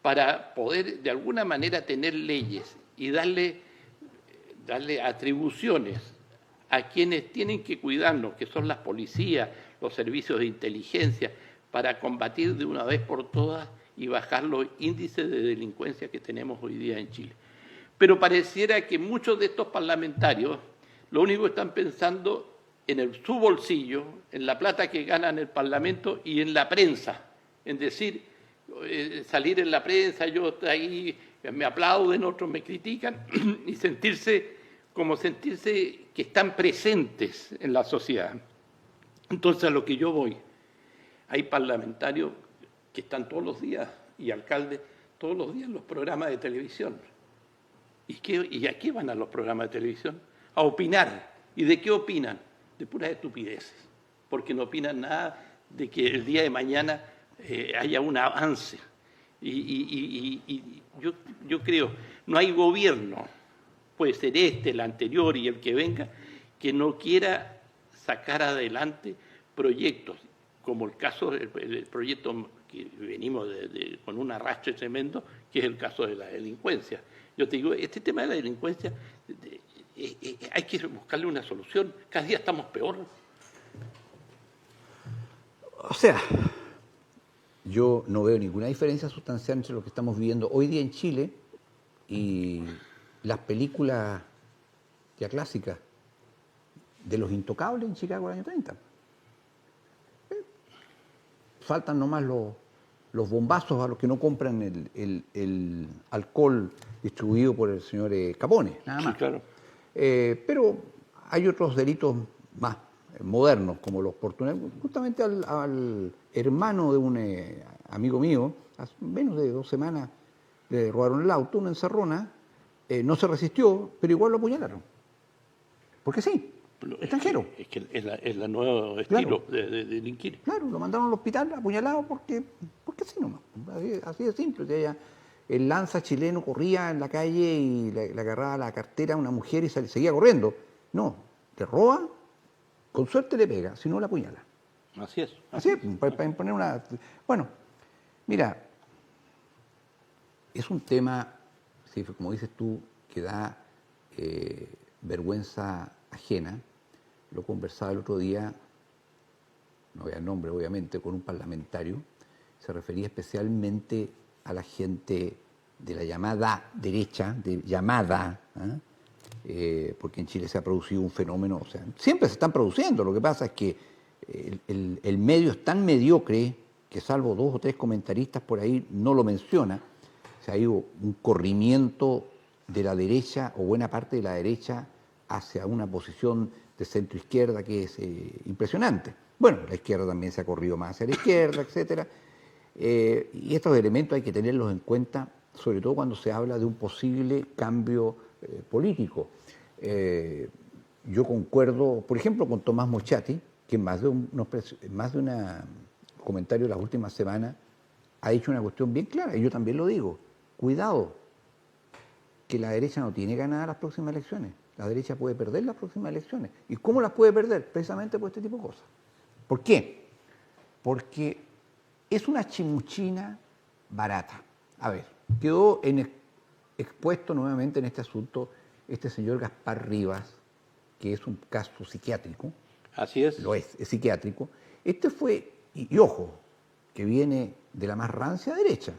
para poder de alguna manera tener leyes y darle atribuciones a quienes tienen que cuidarnos, que son las policías, los servicios de inteligencia, para combatir de una vez por todas y bajar los índices de delincuencia que tenemos hoy día en Chile. Pero pareciera que muchos de estos parlamentarios lo único que están pensando en su bolsillo, en la plata que ganan en el Parlamento y en la prensa, en decir, salir en la prensa, yo ahí me aplauden, otros me critican, y sentirse que están presentes en la sociedad. Entonces, a lo que yo voy, hay parlamentarios que están todos los días y alcaldes todos los días en los programas de televisión. ¿Y a qué van a los programas de televisión? A opinar. ¿Y de qué opinan? De puras estupideces, porque no opinan nada de que el día de mañana haya un avance. Y yo creo, no hay gobierno, puede ser el anterior y el que venga, que no quiera sacar adelante proyectos, como el caso del proyecto que venimos con un arrastre tremendo, que es el caso de la delincuencia. Yo te digo, este tema de la delincuencia hay que buscarle una solución. Cada día estamos peor. O sea, yo no veo ninguna diferencia sustancial entre lo que estamos viviendo hoy día en Chile y las películas ya clásicas de los intocables en Chicago del año 30. Faltan nomás los bombazos a los que no compran el alcohol distribuido por el señor Capone, nada más. Sí, claro. Pero hay otros delitos más modernos, como los portuneros. Justamente al hermano de un amigo mío, hace menos de 2 semanas, le robaron el auto, una encerrona, no se resistió, pero igual lo apuñalaron. Porque sí, extranjero. Es que es la nuevo estilo de delinquir. Claro, lo mandaron al hospital apuñalado porque sí nomás. Así de simple. O sea, el lanza chileno corría en la calle y le agarraba la cartera a una mujer y seguía corriendo. No, le roba, con suerte le pega, si no la apuñala. Así es. Así es, para imponer una... Bueno, mira, Es un tema, sí, como dices tú, que da vergüenza ajena. Lo conversaba el otro día, no voy a dar nombre obviamente, con un parlamentario. Se refería especialmente a la gente de la llamada derecha, porque en Chile se ha producido un fenómeno, o sea, siempre se están produciendo, lo que pasa es que el medio es tan mediocre que salvo 2 o 3 comentaristas por ahí no lo menciona. O sea, hay un corrimiento de la derecha o buena parte de la derecha hacia una posición de centro izquierda que es impresionante. Bueno, la izquierda también se ha corrido más hacia la izquierda, etcétera. Y estos elementos hay que tenerlos en cuenta, sobre todo cuando se habla de un posible cambio político. Yo concuerdo, por ejemplo, con Tomás Moschati, que en más de un comentario de las últimas semanas ha dicho una cuestión bien clara, y yo también lo digo. Cuidado, que la derecha no tiene ganadas las próximas elecciones. La derecha puede perder las próximas elecciones. ¿Y cómo las puede perder? Precisamente por este tipo de cosas. ¿Por qué? Porque es una chimuchina barata. A ver, quedó expuesto nuevamente en este asunto este señor Gaspar Rivas, que es un caso psiquiátrico. Así es. Lo es psiquiátrico. Este fue, y ojo, que viene de la más rancia derecha.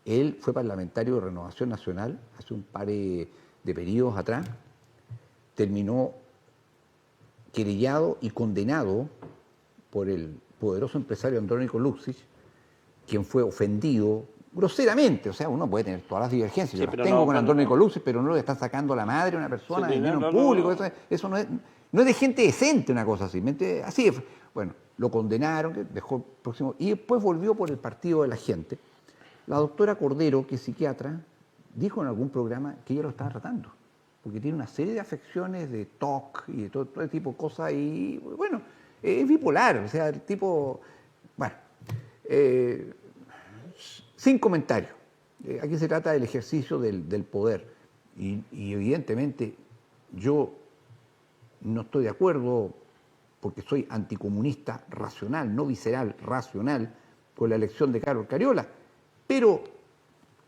Él fue parlamentario de Renovación Nacional hace un par de periodos atrás. Terminó querellado y condenado por el poderoso empresario Andrónico Luksic, quien fue ofendido groseramente. O sea, uno puede tener todas las divergencias. Sí, yo las tengo con Andrónico Luksic, pero no le está sacando la madre a una persona en medio público. Eso no es de gente decente, una cosa así. Así es. Bueno, lo condenaron, que dejó el próximo. Y después volvió por el partido de la gente. La doctora Cordero, que es psiquiatra, dijo en algún programa que ella lo estaba tratando, porque tiene una serie de afecciones de TOC y de todo tipo de cosas, y bueno, es bipolar, o sea, el tipo, bueno, sin comentarios. Aquí se trata del ejercicio del poder, y evidentemente yo no estoy de acuerdo, porque soy anticomunista racional, no visceral, racional, con la elección de Carlos Cariola. Pero,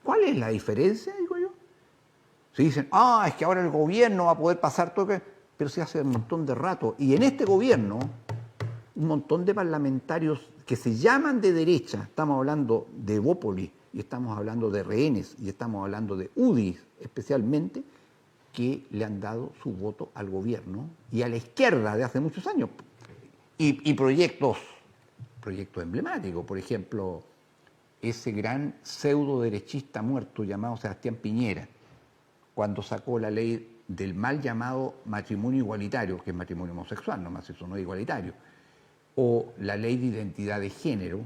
¿cuál es la diferencia, digo yo? Si dicen, es que ahora el gobierno va a poder pasar todo, pero se hace un montón de rato. Y en este gobierno, un montón de parlamentarios que se llaman de derecha, estamos hablando de Bópoli, y estamos hablando de rehenes, y estamos hablando de UDI especialmente, que le han dado su voto al gobierno y a la izquierda de hace muchos años. Y proyectos emblemáticos, por ejemplo, ese gran pseudo derechista muerto llamado Sebastián Piñera, cuando sacó la ley del mal llamado matrimonio igualitario, que es matrimonio homosexual, nomás eso no es igualitario, o la ley de identidad de género,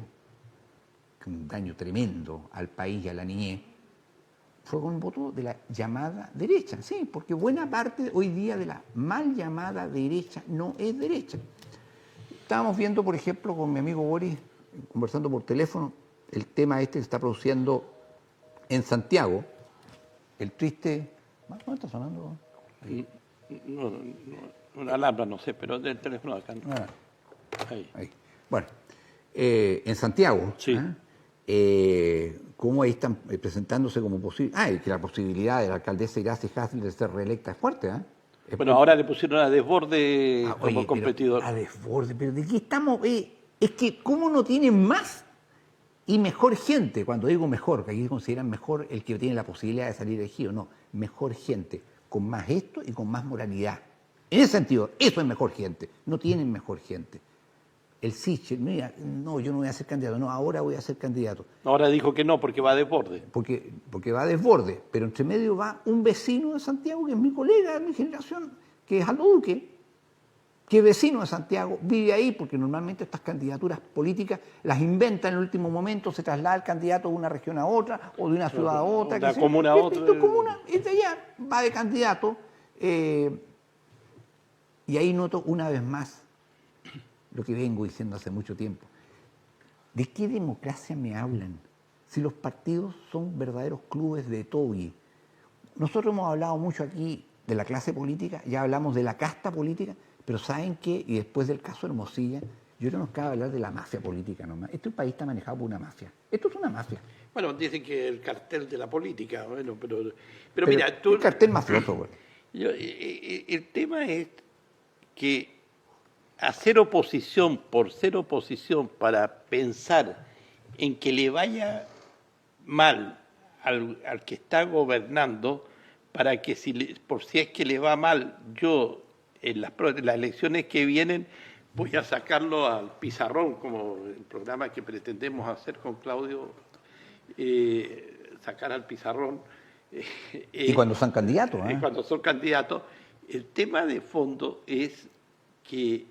que un daño tremendo al país y a la niñez, fue con el voto de la llamada derecha. Sí, porque buena parte hoy día de la mal llamada derecha no es derecha. Estábamos viendo, por ejemplo, con mi amigo Boris, conversando por teléfono, el tema este que está produciendo en Santiago, el triste... ¿Dónde está sonando? No, una alarma, no sé, pero del teléfono de acá. Ahí. Bueno, en Santiago, sí. ¿Cómo ahí están presentándose como posible? Y que la posibilidad de la alcaldesa Iracy Hasler de ser reelecta es fuerte, Bueno, ahora le pusieron a Desborde como competidor. A Desborde, pero ¿de qué estamos? Es que, ¿cómo no tienen más y mejor gente? Cuando digo mejor, que aquí consideran mejor el que tiene la posibilidad de salir elegido. No, mejor gente, con más esto y con más moralidad. En ese sentido, eso es mejor gente. No tienen mejor gente. El Sichel, mira, no, yo no voy a ser candidato, no, ahora voy a ser candidato. Ahora dijo que no, porque va a Desborde. Porque va a Desborde, pero entre medio va un vecino de Santiago, que es mi colega de mi generación, que es Aldo Duque, que es vecino de Santiago, vive ahí, porque normalmente estas candidaturas políticas las inventan en el último momento, se traslada el candidato de una región a otra, o de una ciudad a otra. De una comuna a otra. Comuna, es de allá, va de candidato, y ahí noto una vez más lo que vengo diciendo hace mucho tiempo. ¿De qué democracia me hablan? Si los partidos son verdaderos clubes de toby. Nosotros hemos hablado mucho aquí de la clase política, ya hablamos de la casta política, pero ¿saben qué? Y después del caso Hermosilla, Yo no acabo de hablar de la mafia política nomás. Este país está manejado por una mafia. Esto es una mafia. Bueno, dicen que el cartel de la política, bueno, pero mira, tú... El cartel mafioso, güey. El tema es que hacer oposición por ser oposición para pensar en que le vaya mal al que está gobernando, para que por si es que le va mal, yo en las elecciones que vienen voy a sacarlo al pizarrón, como el programa que pretendemos hacer con Claudio, sacar al pizarrón. Y cuando son candidatos. Cuando son candidatos. El tema de fondo es que,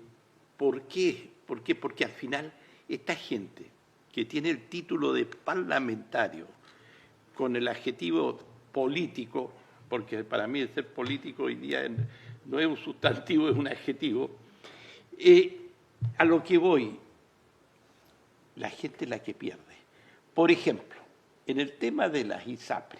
¿por qué? Porque al final esta gente que tiene el título de parlamentario con el adjetivo político, porque para mí el ser político hoy día no es un sustantivo, es un adjetivo, a lo que voy, la gente es la que pierde. Por ejemplo, en el tema de las ISAPRE,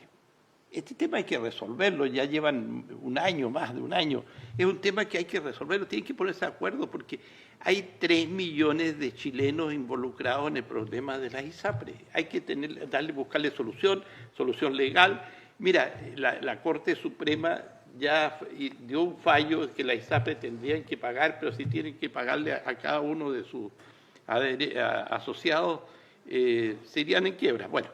este tema hay que resolverlo, ya llevan un año, más de un año, es un tema que hay que resolverlo, tienen que ponerse de acuerdo porque hay 3 millones de chilenos involucrados en el problema de las ISAPRE. Hay que buscarle solución legal. Mira, la Corte Suprema ya dio un fallo que las ISAPRE tendrían que pagar, pero si tienen que pagarle a cada uno de sus asociados, se irían en quiebra. Bueno,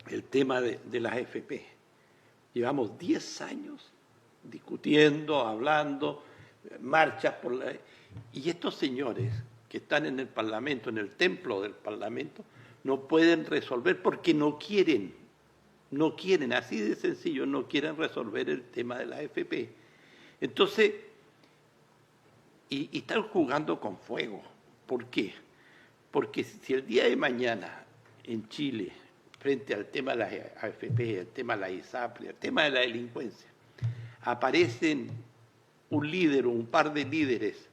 el tema de las AFP. Llevamos 10 años discutiendo, hablando, marchas por la... Y estos señores que están en el Parlamento, en el templo del Parlamento, no pueden resolver porque no quieren, así de sencillo, no quieren resolver el tema de la AFP. Entonces, y están jugando con fuego. ¿Por qué? Porque si el día de mañana en Chile, frente al tema de las AFP, el tema de la ISAPRE, el tema de la delincuencia, aparecen un líder o un par de líderes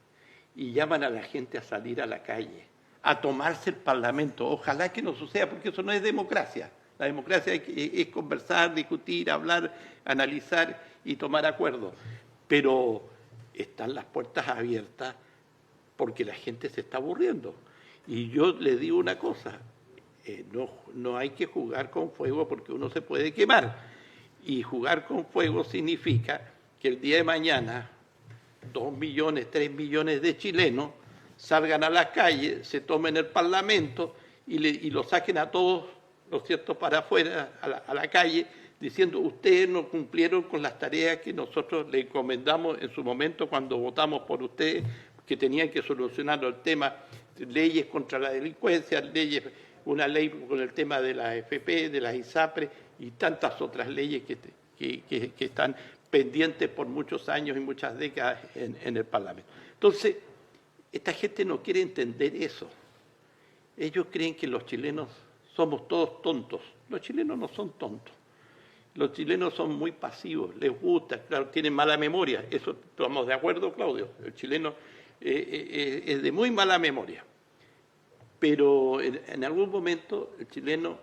y llaman a la gente a salir a la calle, a tomarse el Parlamento. Ojalá que no suceda, porque eso no es democracia. La democracia es conversar, discutir, hablar, analizar y tomar acuerdos. Pero están las puertas abiertas porque la gente se está aburriendo. Y yo le digo una cosa, no hay que jugar con fuego porque uno se puede quemar. Y jugar con fuego significa que el día de mañana 2 millones, 3 millones de chilenos salgan a las calles, se tomen el Parlamento y lo saquen a todos, ¿no es cierto?, para afuera, a la calle, diciendo, ustedes no cumplieron con las tareas que nosotros le encomendamos en su momento cuando votamos por ustedes, que tenían que solucionar el tema, leyes contra la delincuencia, una ley con el tema de las AFP, de las ISAPRE y tantas otras leyes que están pendientes por muchos años y muchas décadas en el Parlamento. Entonces, esta gente no quiere entender eso. Ellos creen que los chilenos somos todos tontos. Los chilenos no son tontos. Los chilenos son muy pasivos, les gusta, claro, tienen mala memoria. Eso estamos de acuerdo, Claudio. El chileno es de muy mala memoria. Pero en algún momento el chileno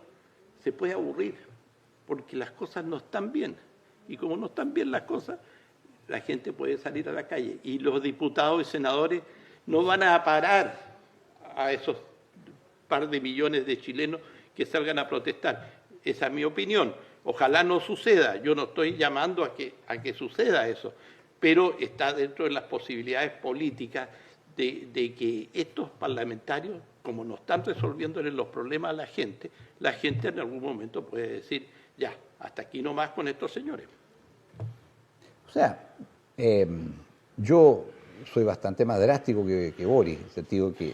se puede aburrir porque las cosas no están bien. Y como no están bien las cosas, la gente puede salir a la calle. Y los diputados y senadores no van a parar a esos par de millones de chilenos que salgan a protestar. Esa es mi opinión. Ojalá no suceda. Yo no estoy llamando a que suceda eso. Pero está dentro de las posibilidades políticas de que estos parlamentarios, como no están resolviéndole los problemas a la gente en algún momento puede decir, ya, hasta aquí nomás con estos señores. O sea, yo soy bastante más drástico que Boris, en el sentido que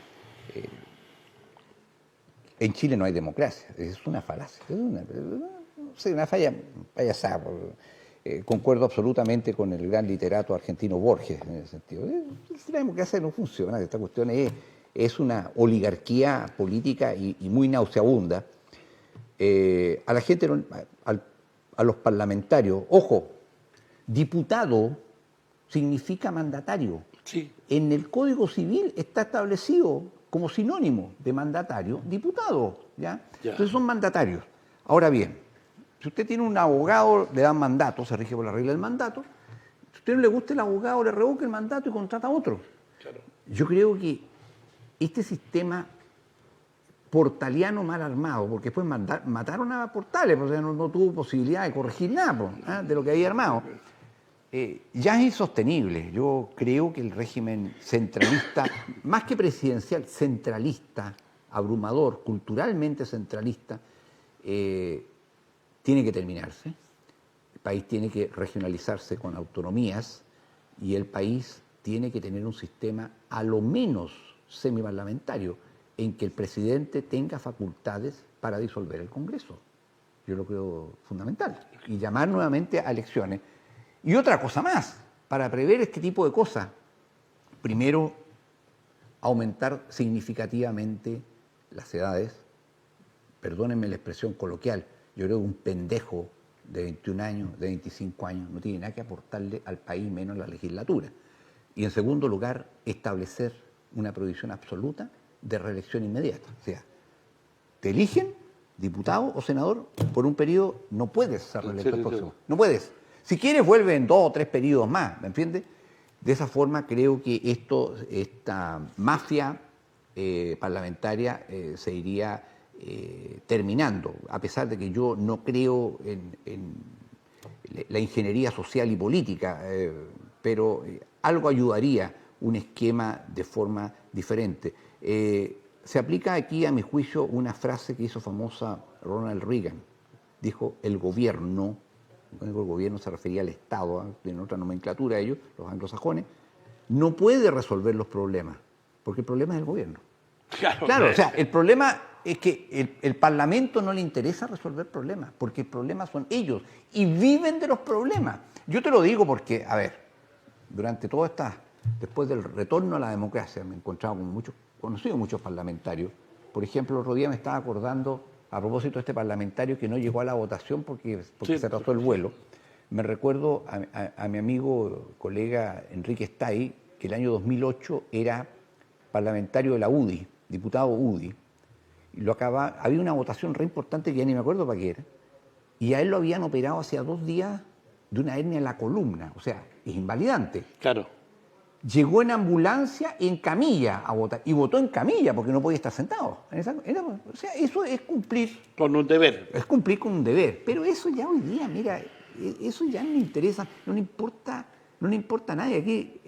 en Chile no hay democracia, es una falacia, es una payasada. Concuerdo absolutamente con el gran literato argentino Borges en ese sentido. La democracia no funciona, esta cuestión es una oligarquía política y muy nauseabunda. A la gente, a los parlamentarios, ojo, diputado significa mandatario. Sí. En el Código Civil está establecido como sinónimo de mandatario, diputado, ¿ya? Entonces son mandatarios. Ahora bien, si usted tiene un abogado, le dan mandato, se rige por la regla del mandato. Si a usted no le gusta el abogado, le revoca el mandato y contrata a otro. Claro. Yo creo que este sistema portaliano mal armado, porque después mataron a Portales, o sea, no tuvo posibilidad de corregir nada de lo que había armado, ya es insostenible. Yo creo que el régimen centralista, más que presidencial, centralista, abrumador, culturalmente centralista, tiene que terminarse. El país tiene que regionalizarse con autonomías y el país tiene que tener un sistema a lo menos semiparlamentario, en que el presidente tenga facultades para disolver el Congreso. Yo lo creo fundamental. Y llamar nuevamente a elecciones. Y otra cosa más, para prever este tipo de cosas, primero, aumentar significativamente las edades. Perdónenme la expresión coloquial, yo creo que un pendejo de 21 años, de 25 años, no tiene nada que aportarle al país, menos la legislatura. Y en segundo lugar, establecer una prohibición absoluta de reelección inmediata. O sea, te eligen diputado o senador por un periodo, no puedes ser reelecto el próximo. No puedes. Si quieres, vuelve en 2 o 3 periodos más, ¿me entiendes? De esa forma creo que esta mafia parlamentaria se iría terminando, a pesar de que yo no creo en la ingeniería social y política, pero algo ayudaría un esquema de forma diferente. Se aplica aquí, a mi juicio, una frase que hizo famosa Ronald Reagan. Dijo, el gobierno, el gobierno se refería al Estado, en otra nomenclatura ellos, los anglosajones, no puede resolver los problemas, porque el problema es el gobierno. Claro, o sea, el problema es que el Parlamento no le interesa resolver problemas, porque el problema son ellos, y viven de los problemas. Yo te lo digo porque, a ver, durante todas estas, después del retorno a la democracia, me he encontrado con conocido muchos parlamentarios. Por ejemplo, el otro día me estaba acordando, a propósito de este parlamentario que no llegó a la votación porque se atrasó el vuelo, me recuerdo a mi amigo, colega Enrique Stay, que el año 2008 era parlamentario de la UDI, diputado UDI, y había una votación re importante que ya ni me acuerdo para qué era, y a él lo habían operado hacía 2 días de una hernia en la columna, o sea, es invalidante. Claro. Llegó en ambulancia en camilla a votar, y votó en camilla porque no podía estar sentado. O sea, eso es cumplir con un deber. Es cumplir con un deber, pero eso ya hoy día, mira, eso ya no le interesa, no le importa a nadie. Aquí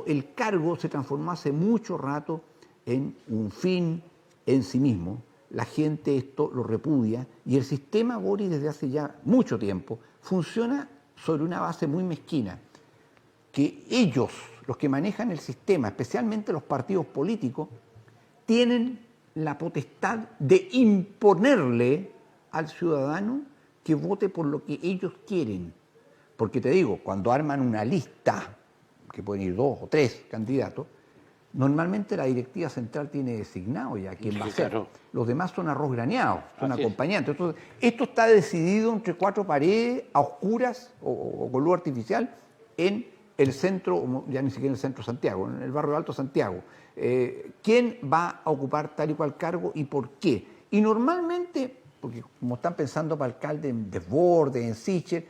el cargo se transformó hace mucho rato en un fin en sí mismo. La gente esto lo repudia y el sistema, Boris, desde hace ya mucho tiempo, funciona sobre una base muy mezquina, que ellos, los que manejan el sistema, especialmente los partidos políticos, tienen la potestad de imponerle al ciudadano que vote por lo que ellos quieren. Porque te digo, cuando arman una lista, que pueden ir 2 o 3 candidatos, normalmente la directiva central tiene designado ya quién va a ser. Claro. Los demás son arroz graneado, son acompañantes. Entonces, esto está decidido entre 4 paredes, a oscuras o con luz artificial, en el centro, ya ni siquiera en el centro de Santiago, en el barrio Alto Santiago. ¿Quién va a ocupar tal y cual cargo y por qué? Y normalmente, porque como están pensando para alcalde en Desbordes, en Sichel,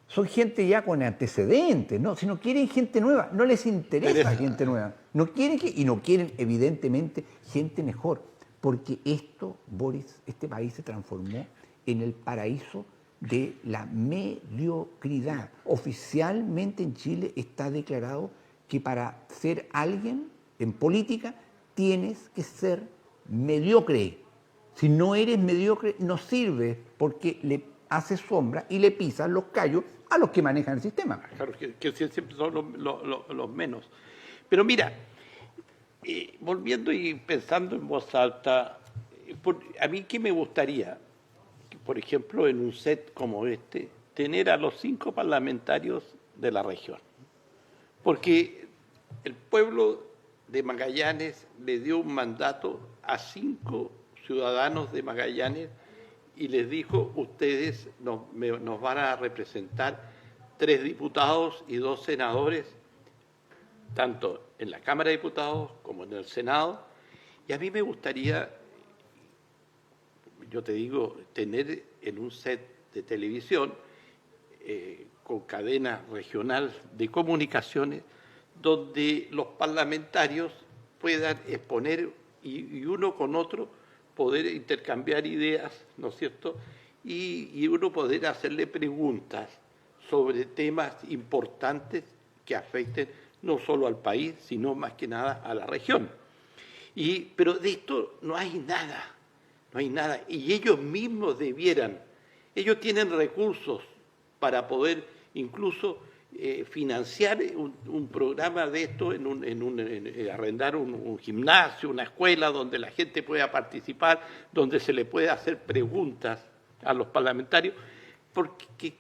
son gente ya con antecedentes, ¿no? Si no quieren gente nueva, no les interesa gente nueva. No quieren y no quieren, evidentemente, gente mejor. Porque esto, Boris, este país se transformó en el paraíso de la mediocridad. Oficialmente en Chile está declarado que para ser alguien en política tienes que ser mediocre. Si no eres mediocre, no sirve porque le haces sombra y le pisas los callos a los que manejan el sistema. Claro, que siempre son los menos. Pero mira, volviendo y pensando en voz alta, a mí qué me gustaría, por ejemplo, en un set como este, tener a los 5 parlamentarios de la región. Porque el pueblo de Magallanes le dio un mandato a 5 ciudadanos de Magallanes y les dijo, ustedes nos van a representar 3 diputados y 2 senadores, tanto en la Cámara de Diputados como en el Senado. Y a mí me gustaría, yo te digo, tener en un set de televisión con cadena regional de comunicaciones donde los parlamentarios puedan exponer y uno con otro poder intercambiar ideas, ¿no es cierto? Y uno poder hacerle preguntas sobre temas importantes que afecten no solo al país, sino más que nada a la región. Pero de esto no hay nada. Y ellos mismos ellos tienen recursos para poder incluso financiar un programa de esto, arrendar un gimnasio, una escuela donde la gente pueda participar, donde se le pueda hacer preguntas a los parlamentarios, porque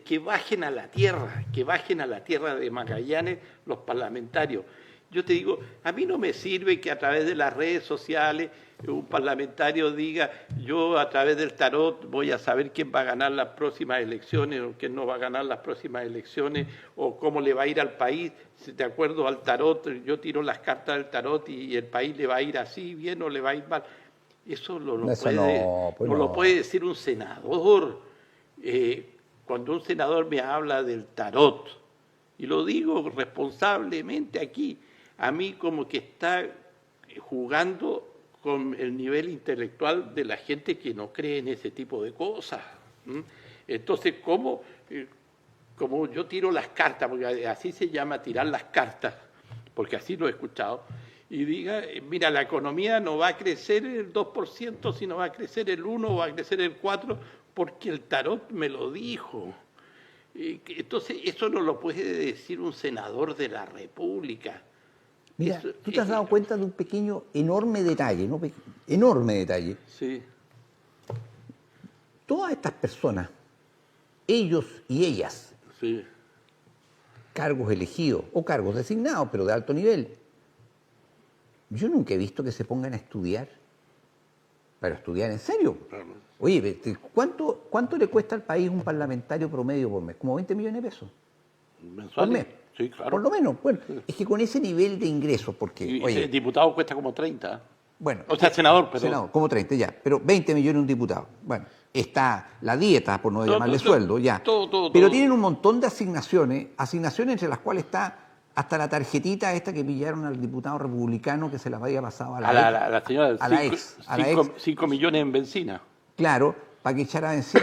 que bajen a la tierra de Magallanes los parlamentarios. Yo te digo, a mí no me sirve que a través de las redes sociales un parlamentario diga, yo a través del tarot voy a saber quién va a ganar las próximas elecciones o quién no va a ganar las próximas elecciones o cómo le va a ir al país. De acuerdo al tarot, yo tiro las cartas del tarot y el país le va a ir así bien o le va a ir mal. Eso no lo puede decir un senador. Cuando un senador me habla del tarot, y lo digo responsablemente aquí, a mí como que está jugando con el nivel intelectual de la gente que no cree en ese tipo de cosas. Entonces, como yo tiro las cartas, porque así se llama tirar las cartas, porque así lo he escuchado, y diga, mira, la economía no va a crecer el 2%, sino va a crecer el 1% o va a crecer el 4%, porque el tarot me lo dijo. Entonces, eso no lo puede decir un senador de la República. Mira, tú te has dado cuenta de un pequeño, enorme detalle, ¿no? Enorme detalle. Sí. Todas estas personas, ellos y ellas, Sí. cargos elegidos o cargos designados, pero de alto nivel, yo nunca he visto que se pongan a estudiar, pero estudiar en serio. Oye, ¿cuánto le cuesta al país un parlamentario promedio por mes? Como 20 millones de pesos. ¿Mensuales? Por mes. Sí, claro. Por lo menos. Bueno, es que con ese nivel de ingresos, porque, Y oye, el diputado cuesta como 30. bueno, O sea, senador, perdón. senador, como 30 ya, pero 20 millones un diputado. Bueno, está la dieta, por no llamarle sueldo, ya. Todo. Pero tienen un montón de asignaciones entre las cuales está hasta la tarjetita esta que pillaron al diputado republicano que se la había pasado a la señora, a la ex. 5 millones en benzina. Claro, para que echara a vencer.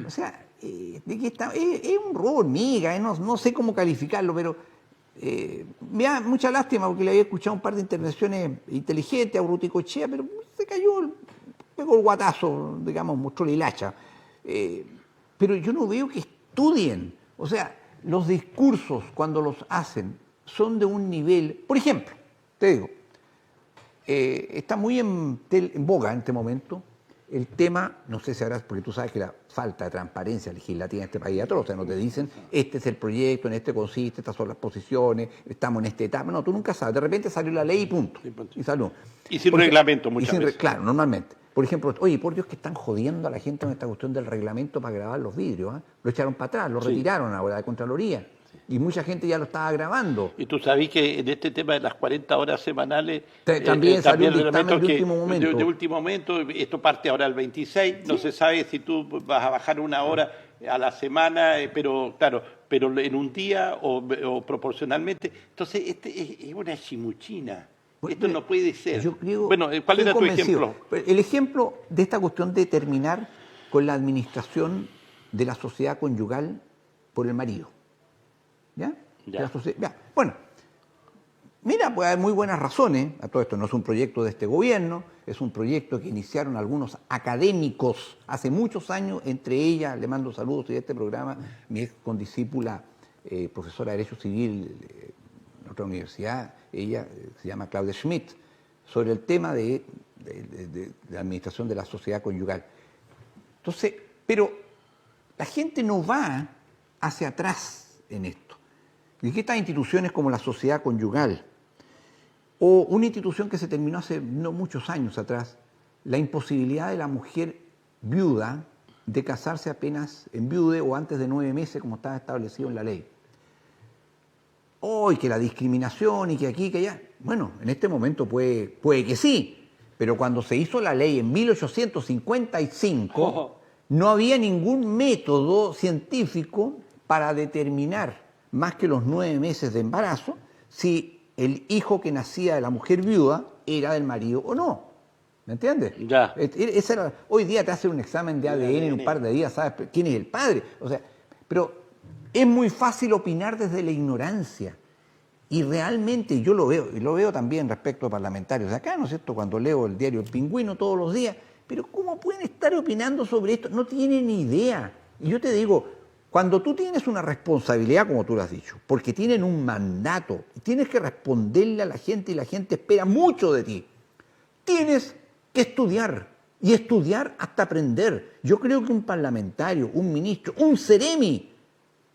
O sea, ¿de qué está? Es un robo hormiga, no sé cómo calificarlo, pero me da mucha lástima porque le había escuchado un par de intervenciones inteligentes a Urruticoechea, pero se cayó, pegó el guatazo, digamos, mostró la hilacha. Pero yo no veo que estudien. O sea, los discursos cuando los hacen son de un nivel, por ejemplo, te digo, está muy en boga en este momento el tema, no sé si habrás, porque tú sabes que la falta de transparencia legislativa en este país es atroz, o sea, no te dicen, este es el proyecto, en este consiste, estas son las posiciones, estamos en esta etapa, no, tú nunca sabes, de repente salió la ley y punto, y salió. Y sin reglamento muchas veces. Claro, normalmente. Por ejemplo, oye, por Dios que están jodiendo a la gente con esta cuestión del reglamento para grabar los vidrios, ¿eh? Lo echaron para atrás, lo retiraron ahora de Contraloría. Y mucha gente ya lo estaba grabando. Y tú sabés que en este tema de las 40 horas semanales... También salió un dictamen de último momento. De último momento, esto parte ahora el 26, no se sabe si tú vas a bajar una hora a la semana, pero claro, pero en un día o proporcionalmente. Entonces, es una chimuchina. Esto no puede ser. Yo creo, bueno, ¿cuál era tu ejemplo? El ejemplo de esta cuestión de terminar con la administración de la sociedad conyugal por el marido. ¿Ya? Ya. Bueno, mira, puede haber muy buenas razones a todo esto. No es un proyecto de este gobierno, es un proyecto que iniciaron algunos académicos hace muchos años, entre ellas, le mando saludos y de este programa, mi ex condiscípula, profesora de Derecho Civil en otra universidad, ella se llama Claudia Schmidt, sobre el tema de la administración de la sociedad conyugal. Entonces, pero la gente no va hacia atrás en esto. Y que estas instituciones como la sociedad conyugal, o una institución que se terminó hace no muchos años atrás, la imposibilidad de la mujer viuda de casarse apenas en viude o antes de 9 meses, como estaba establecido en la ley. Y que la discriminación y que aquí, que allá. Bueno, en este momento puede que sí, pero cuando se hizo la ley en 1855, no había ningún método científico para determinar, más que los 9 meses de embarazo, si el hijo que nacía de la mujer viuda era del marido o no. ¿Me entiendes? Ya. Hoy día te hacen un examen de ADN en un par de días, sabes quién es el padre. O sea, pero es muy fácil opinar desde la ignorancia. Y realmente yo lo veo, y lo veo también respecto a parlamentarios de acá, ¿no es cierto? Cuando leo el diario El Pingüino todos los días, pero ¿cómo pueden estar opinando sobre esto? No tienen ni idea. Y yo te digo, cuando tú tienes una responsabilidad, como tú lo has dicho, porque tienen un mandato, tienes que responderle a la gente y la gente espera mucho de ti, tienes que estudiar y estudiar hasta aprender. Yo creo que un parlamentario, un ministro, un seremi,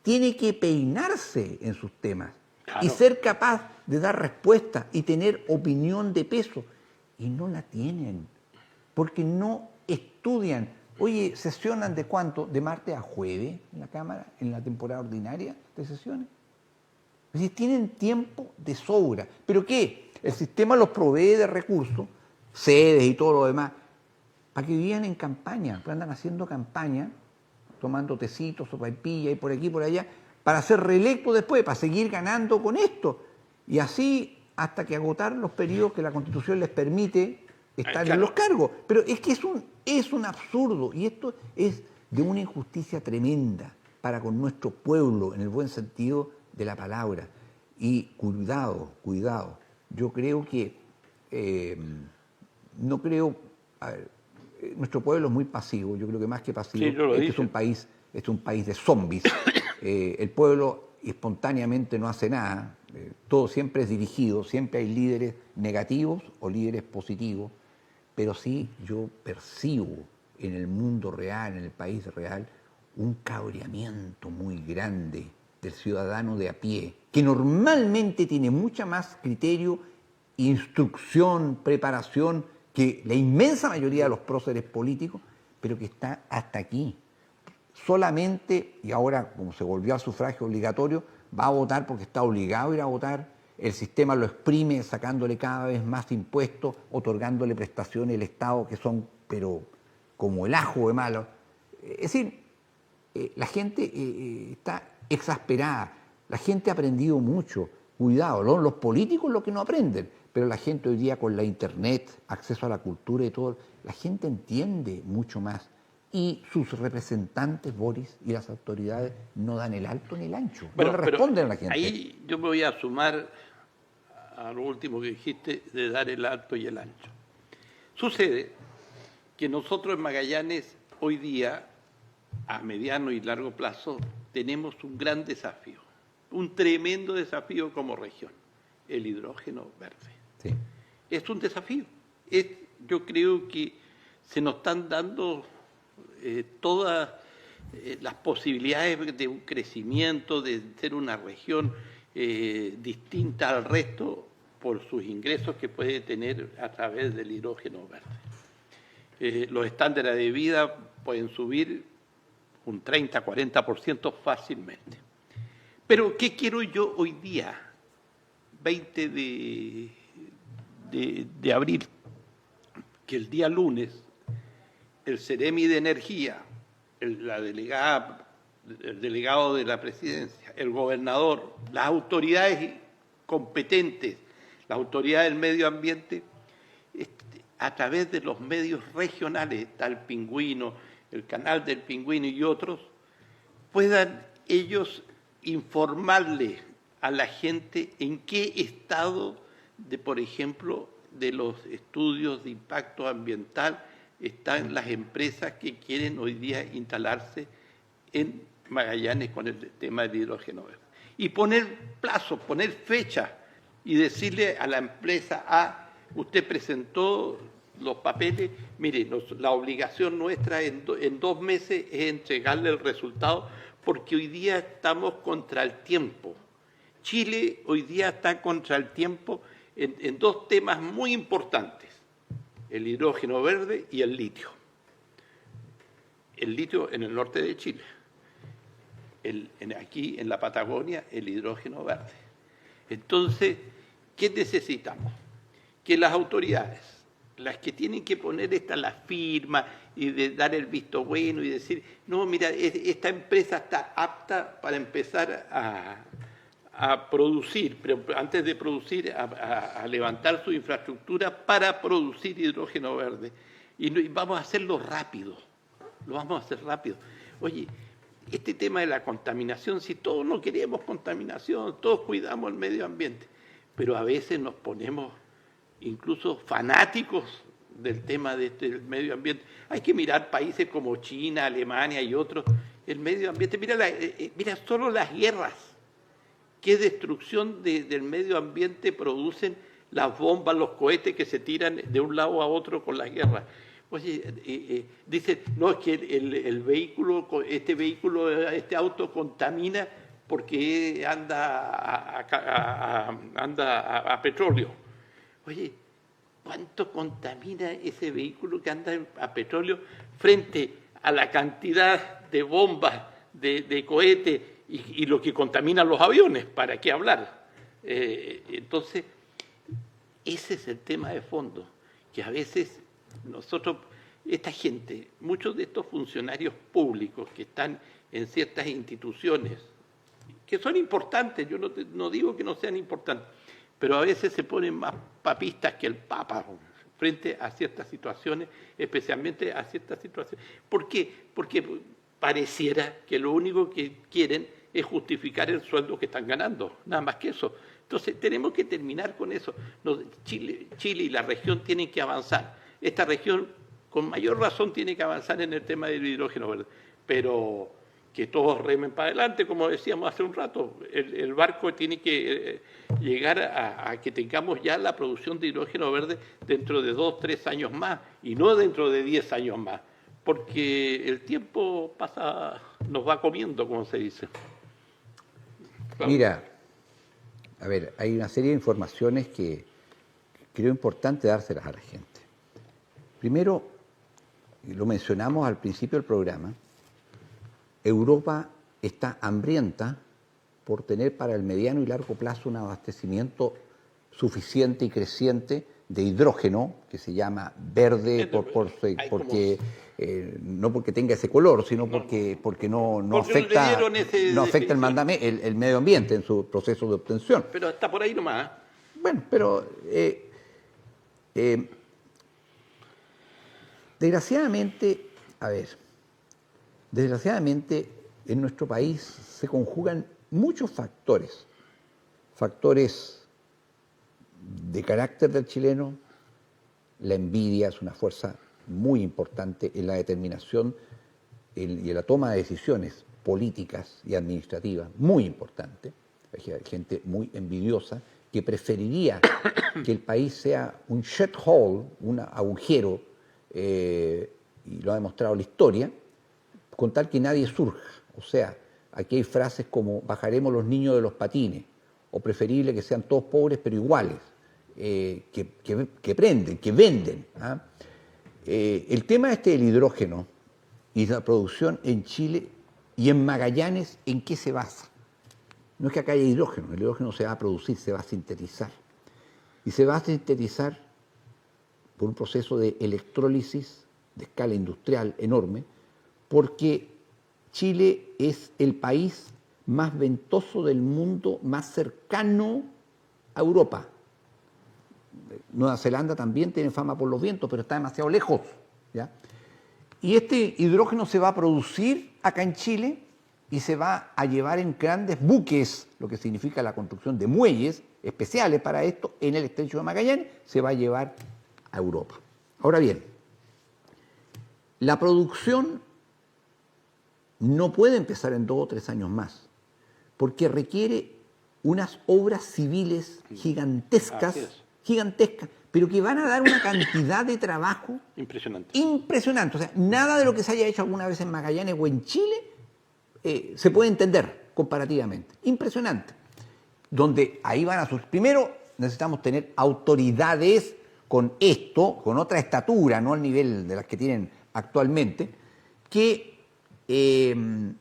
tiene que peinarse en sus temas. Claro. Y ser capaz de dar respuesta y tener opinión de peso. Y no la tienen, porque no estudian. Oye, ¿sesionan de cuánto? ¿De martes a jueves en la Cámara, en la temporada ordinaria de sesiones? Es decir, tienen tiempo de sobra. ¿Pero qué? El sistema los provee de recursos, sedes y todo lo demás, para que vivan en campaña, que andan haciendo campaña, tomando tecitos, sopaipilla y por aquí y por allá, para ser reelecto después, para seguir ganando con esto. Y así hasta que agotar los periodos que la Constitución les permite estar en los cargos. Pero es que es un absurdo, y esto es de una injusticia tremenda para con nuestro pueblo, en el buen sentido de la palabra. Y cuidado, yo creo que, nuestro pueblo es muy pasivo, yo creo que más que pasivo, sí, este es un país de zombies. El pueblo espontáneamente no hace nada, todo siempre es dirigido, siempre hay líderes negativos o líderes positivos, pero sí yo percibo en el mundo real, en el país real, un cabreamiento muy grande del ciudadano de a pie, que normalmente tiene mucha más criterio, instrucción, preparación que la inmensa mayoría de los próceres políticos, pero que está hasta aquí. Solamente, y ahora como se volvió al sufragio obligatorio, va a votar porque está obligado a ir a votar, el sistema lo exprime sacándole cada vez más impuestos, otorgándole prestaciones del Estado que son, pero como el ajo de malo. Es decir, la gente está exasperada, la gente ha aprendido mucho, cuidado, los políticos lo que no aprenden, pero la gente hoy día con la internet, acceso a la cultura y todo, la gente entiende mucho más. Y sus representantes, Boris, y las autoridades no dan el alto ni el ancho, bueno, no le responden a la gente. Ahí yo me voy a sumar a lo último que dijiste de dar el alto y el ancho. Sucede que nosotros en Magallanes hoy día, a mediano y largo plazo, tenemos un gran desafío, un tremendo desafío como región, el hidrógeno verde. Sí. Es un desafío. Yo creo que se nos están dando todas las posibilidades de un crecimiento, de ser una región distinta al resto por sus ingresos que puede tener a través del hidrógeno verde. Los estándares de vida pueden subir un 30-40% fácilmente. Pero ¿qué quiero yo hoy día, 20 de abril? Que el día lunes el Seremi de Energía, el delegado de la presidencia, el gobernador, las autoridades competentes, las autoridades del medio ambiente, a través de los medios regionales, está el Pingüino, el canal del Pingüino y otros, puedan ellos informarle a la gente en qué estado de, por ejemplo, de los estudios de impacto ambiental están las empresas que quieren hoy día instalarse en Magallanes con el tema del hidrógeno verde. Y poner plazos, poner fechas y decirle a la empresa A, usted presentó los papeles, mire, la obligación nuestra en 2 meses es entregarle el resultado porque hoy día estamos contra el tiempo. Chile hoy día está contra el tiempo en 2 temas muy importantes, el hidrógeno verde y el litio. El litio en el norte de Chile, aquí en la Patagonia, el hidrógeno verde. Entonces, ¿qué necesitamos? Que las autoridades, las que tienen que poner la firma y de dar el visto bueno y decir, no, mira, esta empresa está apta para empezar a producir, pero antes de producir, a levantar su infraestructura para producir hidrógeno verde. Y vamos a hacerlo rápido, lo vamos a hacer rápido. Oye, este tema de la contaminación, si todos no queremos contaminación, todos cuidamos el medio ambiente, pero a veces nos ponemos incluso fanáticos del tema del medio ambiente. Hay que mirar países como China, Alemania y otros, el medio ambiente, mira solo las guerras, qué destrucción del medio ambiente producen las bombas, los cohetes que se tiran de un lado a otro con las guerras. Oye, dicen, no, es que el vehículo, este auto contamina porque anda a petróleo. Oye, ¿cuánto contamina ese vehículo que anda a petróleo frente a la cantidad de bombas, de cohetes y lo que contaminan los aviones? ¿Para qué hablar? Entonces, ese es el tema de fondo, que a veces nosotros, esta gente, muchos de estos funcionarios públicos que están en ciertas instituciones, que son importantes, yo no digo que no sean importantes, pero a veces se ponen más papistas que el Papa frente a ciertas situaciones, especialmente a ciertas situaciones. ¿Por qué? Porque pareciera que lo único que quieren es justificar el sueldo que están ganando, nada más que eso. Entonces tenemos que terminar con eso. Chile y la región tienen que avanzar. Esta región con mayor razón tiene que avanzar en el tema del hidrógeno verde, pero que todos remen para adelante, como decíamos hace un rato. El barco tiene que llegar a que tengamos ya la producción de hidrógeno verde dentro de 2, 3 años más, y no dentro de 10 años más, porque el tiempo nos va comiendo, como se dice. Claro. Mira, a ver, hay una serie de informaciones que creo importante dárselas a la gente. Primero, lo mencionamos al principio del programa, Europa está hambrienta por tener para el mediano y largo plazo un abastecimiento suficiente y creciente de hidrógeno, que se llama verde porque no porque tenga ese color, sino porque no afecta el medio ambiente en su proceso de obtención. Pero está por ahí nomás. Bueno, pero desgraciadamente en nuestro país se conjugan muchos factores de carácter del chileno. La envidia es una fuerza muy importante en la determinación y en la toma de decisiones políticas y administrativas, muy importante. Hay gente muy envidiosa que preferiría que el país sea un shithole, un agujero, y lo ha demostrado la historia, con tal que nadie surja. O sea, aquí hay frases como bajaremos los niños de los patines, o preferible que sean todos pobres pero iguales, que prenden, que venden. El tema del hidrógeno y la producción en Chile y en Magallanes, ¿en qué se basa? No es que acá haya hidrógeno, el hidrógeno se va a producir, se va a sintetizar. Y se va a sintetizar por un proceso de electrólisis de escala industrial enorme, porque Chile es el país más ventoso del mundo, más cercano a Europa. Nueva Zelanda también tiene fama por los vientos, pero está demasiado lejos, ¿ya? Y este hidrógeno se va a producir acá en Chile y se va a llevar en grandes buques, lo que significa la construcción de muelles especiales para esto, en el estrecho de Magallanes, se va a llevar a Europa. Ahora bien, la producción no puede empezar en 2 o 3 años más, porque requiere unas obras civiles gigantescas, pero que van a dar una cantidad de trabajo impresionante. O sea, nada de lo que se haya hecho alguna vez en Magallanes o en Chile se puede entender comparativamente. Impresionante. Donde ahí van a surgir. Primero, necesitamos tener autoridades con otra estatura, no al nivel de las que tienen actualmente, que sean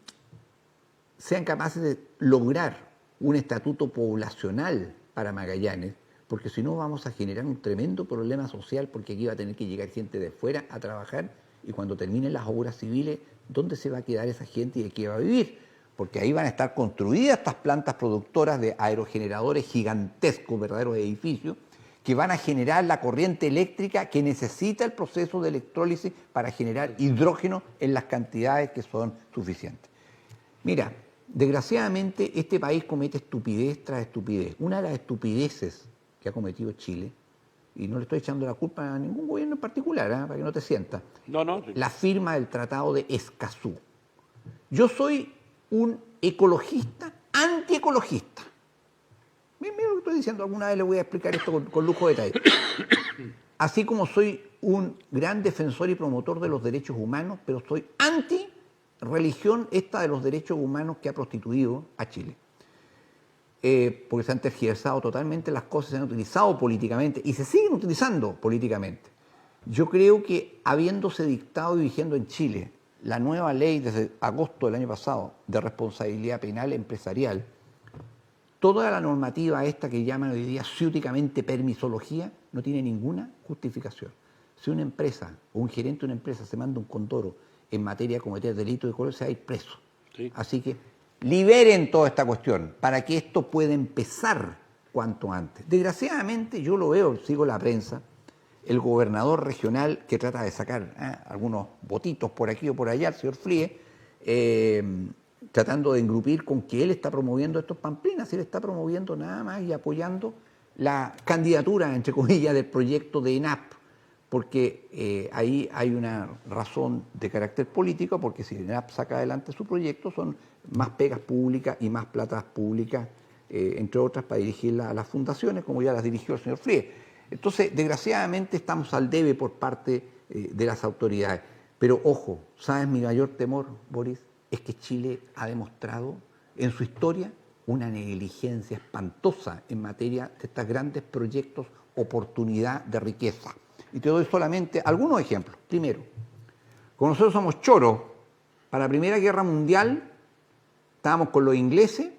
capaces de lograr un estatuto poblacional para Magallanes, porque si no vamos a generar un tremendo problema social, porque aquí va a tener que llegar gente de fuera a trabajar, y cuando terminen las obras civiles, ¿dónde se va a quedar esa gente y de qué va a vivir? porque ahí van a estar construidas estas plantas productoras de aerogeneradores gigantescos, verdaderos edificios, que van a generar la corriente eléctrica que necesita el proceso de electrólisis para generar hidrógeno en las cantidades que son suficientes. Mira, desgraciadamente este país comete estupidez tras estupidez. Una de las estupideces que ha cometido Chile, y no le estoy echando la culpa a ningún gobierno en particular, para que no te sientas, la firma del Tratado de Escazú. Yo soy un ecologista antiecologista. Mira lo que estoy diciendo, alguna vez le voy a explicar esto con lujo de detalle. Así como soy un gran defensor y promotor de los derechos humanos, pero soy anti-religión esta de los derechos humanos que ha prostituido a Chile. Porque se han tergiversado totalmente las cosas, se han utilizado políticamente y se siguen utilizando políticamente. Yo creo que habiéndose dictado y vigiendo en Chile la nueva ley desde agosto del año pasado de responsabilidad penal empresarial, toda la normativa esta que llaman hoy día ciúticamente permisología no tiene ninguna justificación. Si una empresa o un gerente de una empresa se manda un condoro en materia de cometer delito de color, se va a ir preso. Sí. Así que liberen toda esta cuestión para que esto pueda empezar cuanto antes. Desgraciadamente, yo lo veo, sigo la prensa, el gobernador regional que trata de sacar algunos votitos por aquí o por allá, el señor Flie, tratando de engrupir con que él está promoviendo estos pamplinas, él está promoviendo nada más y apoyando la candidatura, entre comillas, del proyecto de ENAP, porque ahí hay una razón de carácter político, porque si ENAP saca adelante su proyecto son más pegas públicas y más platas públicas, entre otras para dirigirlas a las fundaciones, como ya las dirigió el señor Flie. Entonces, desgraciadamente estamos al debe por parte de las autoridades. Pero ojo, ¿sabes mi mayor temor, Boris? Es que Chile ha demostrado en su historia una negligencia espantosa en materia de estos grandes proyectos, oportunidad de riqueza. Y te doy solamente algunos ejemplos. Primero, como nosotros somos choros, para la Primera Guerra Mundial estábamos con los ingleses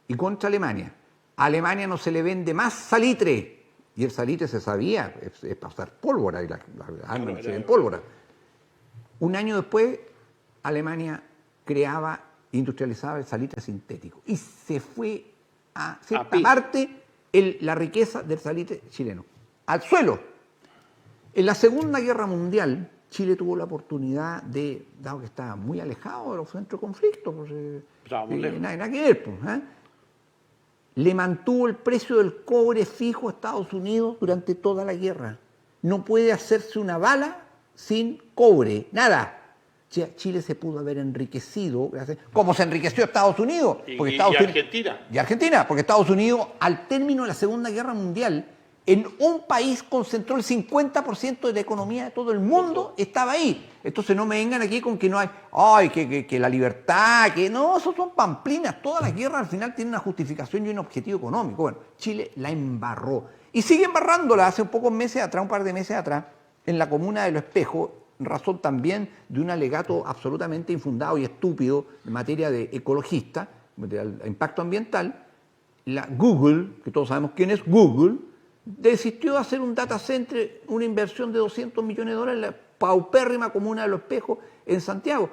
y contra Alemania. A Alemania no se le vende más salitre. Y el salitre se sabía, es pasar pólvora, y la arma se ve en pólvora. Un año después, Alemania creaba, industrializaba el salitre sintético. Y se fue a cierta parte la riqueza del salitre chileno. Al suelo. En la Segunda Guerra Mundial, Chile tuvo la oportunidad de, dado que estaba muy alejado de los centros de conflicto, pues, nada que ver, pues, le mantuvo el precio del cobre fijo a Estados Unidos durante toda la guerra. No puede hacerse una bala sin cobre, nada. Chile se pudo haber enriquecido, como se enriqueció Estados Unidos. Y Argentina. Y Argentina, porque Estados Unidos, al término de la Segunda Guerra Mundial, en un país concentró el 50% de la economía de todo el mundo, estaba ahí. Entonces no me vengan aquí con que no hay, que la libertad, que no, eso son pamplinas. Todas las guerras al final tienen una justificación y un objetivo económico. Bueno, Chile la embarró. Y sigue embarrándola hace un par de meses atrás, en la comuna de Los Espejos, en razón también de un alegato absolutamente infundado y estúpido en materia de ecologista, de impacto ambiental. La Google, que todos sabemos quién es Google, desistió hacer un data center, una inversión de $200 millones en la paupérrima comuna de Los Espejos en Santiago.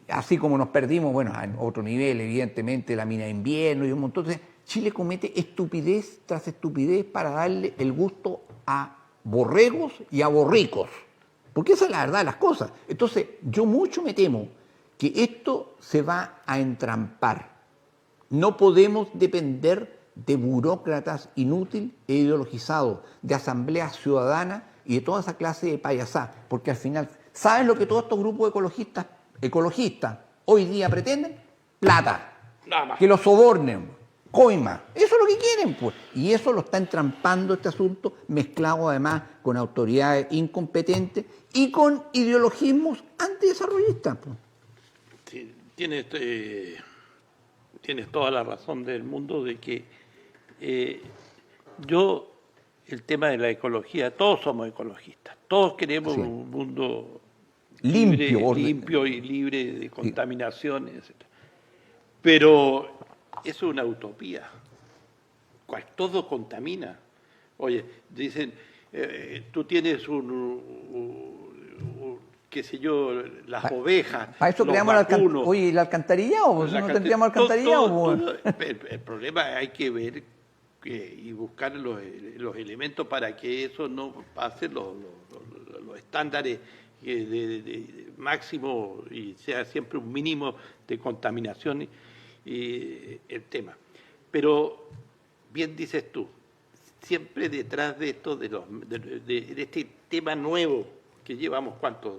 Así como nos perdimos, bueno, en otro nivel, evidentemente, la mina de invierno y un montón de... Chile comete estupidez tras estupidez para darle el gusto a borregos y a borricos. Porque esa es la verdad de las cosas. Entonces, yo mucho me temo que esto se va a entrampar. No podemos depender de burócratas inútiles e ideologizados, de asambleas ciudadanas y de toda esa clase de payasá, porque al final, ¿saben lo que todos estos grupos ecologistas hoy día pretenden? Plata, nada más. Que los sobornen, coima, eso es lo que quieren, pues, y eso lo está entrampando este asunto, mezclado además con autoridades incompetentes y con ideologismos antidesarrollistas, pues. Sí, tienes toda la razón del mundo de que el tema de la ecología, todos somos ecologistas, todos queremos un mundo limpio y libre de contaminaciones, etc. Pero eso es una utopía. Todo contamina. Oye, dicen, tú tienes qué sé yo, las ovejas, Para eso los creamos vacunos. Oye, ¿el alcantarillado? Pues, no tendríamos alcantarillado. El problema hay que ver y buscar los elementos para que eso no pase los estándares de máximo y sea siempre un mínimo de contaminación el tema. Pero, bien dices tú, siempre detrás de esto, de este tema nuevo que llevamos, ¿cuántos?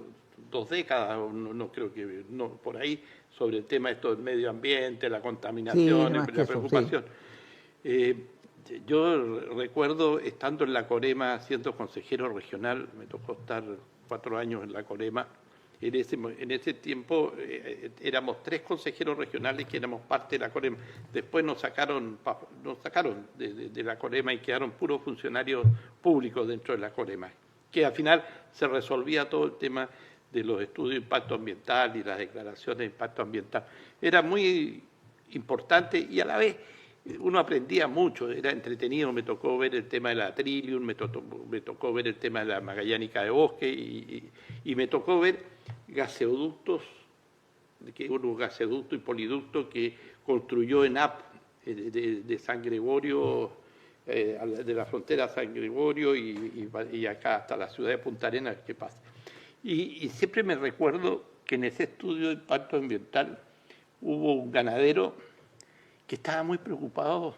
2 décadas, no creo que, no, por ahí, sobre el tema esto del medio ambiente, la contaminación, la preocupación. Sí. Yo recuerdo, estando en la Corema, siendo consejero regional, me tocó estar 4 años en la Corema. En ese tiempo éramos 3 consejeros regionales que éramos parte de la Corema. Después nos sacaron de la Corema y quedaron puros funcionarios públicos dentro de la Corema, que al final se resolvía todo el tema de los estudios de impacto ambiental y las declaraciones de impacto ambiental. Era muy importante y a la vez uno aprendía mucho, era entretenido. Me tocó ver el tema de la Trillium, me tocó ver el tema de la Magallánica de Bosque y me tocó ver gaseoductos, unos gaseoductos y poliductos que construyó ENAP de San Gregorio, de la frontera San Gregorio y acá hasta la ciudad de Punta Arenas, ¿qué pasa? Y siempre me recuerdo que en ese estudio de impacto ambiental hubo un ganadero que estaba muy preocupado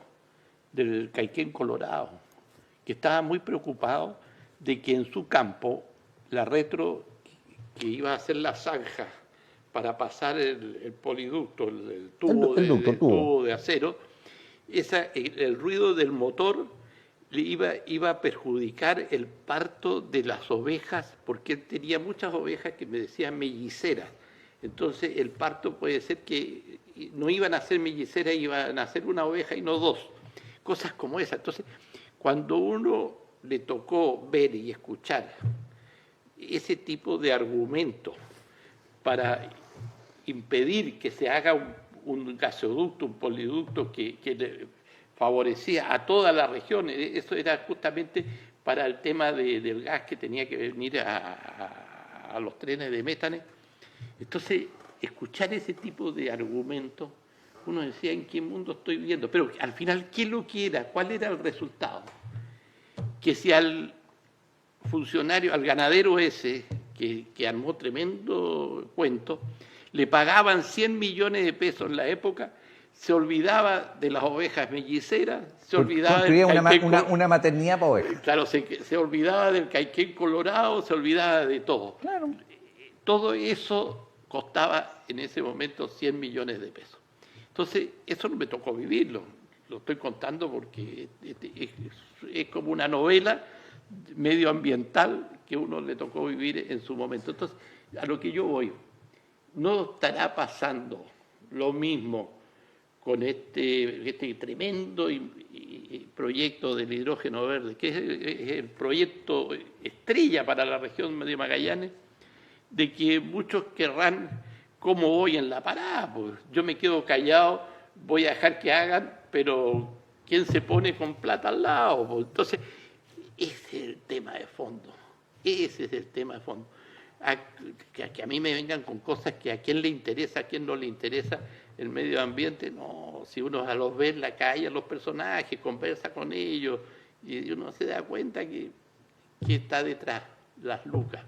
del Caiquén Colorado, que estaba muy preocupado de que en su campo la retro que iba a hacer la zanja para pasar el poliducto, el tubo de acero, el ruido del motor le iba a perjudicar el parto de las ovejas, porque él tenía muchas ovejas que me decían melliceras. Entonces el parto puede ser que no iban a ser melliceras, iban a ser una oveja y no 2. Cosas como esas. Entonces, cuando uno le tocó ver y escuchar ese tipo de argumentos para impedir que se haga un gasoducto, un poliducto que le favorecía a toda la región, eso era justamente para el tema del gas que tenía que venir a los trenes de Métane. Entonces, escuchar ese tipo de argumentos, uno decía, ¿en qué mundo estoy viviendo? Pero al final, ¿qué lo que era? ¿Cuál era el resultado? Que si al funcionario, al ganadero ese, que armó tremendo cuento, le pagaban 100 millones de pesos en la época, se olvidaba de las ovejas melliceras, se olvidaba una maternidad para ovejas. Claro, se olvidaba del Caiquén Colorado, se olvidaba de todo. Claro. Todo eso costaba en ese momento 100 millones de pesos. Entonces, eso no me tocó vivirlo, lo estoy contando porque es como una novela medioambiental que uno le tocó vivir en su momento. Entonces, a lo que yo voy, no estará pasando lo mismo con este tremendo proyecto del hidrógeno verde, que es el proyecto estrella para la región de Magallanes, de que muchos querrán, como voy en la parada, pues yo me quedo callado, voy a dejar que hagan, pero ¿quién se pone con plata al lado? Pues entonces, ese es el tema de fondo, ese es el tema de fondo. Que a mí me vengan con cosas que a quién le interesa, a quién no le interesa el medio ambiente, no, si uno los ve en la calle, a los personajes, conversa con ellos, y uno se da cuenta que está detrás, las lucas.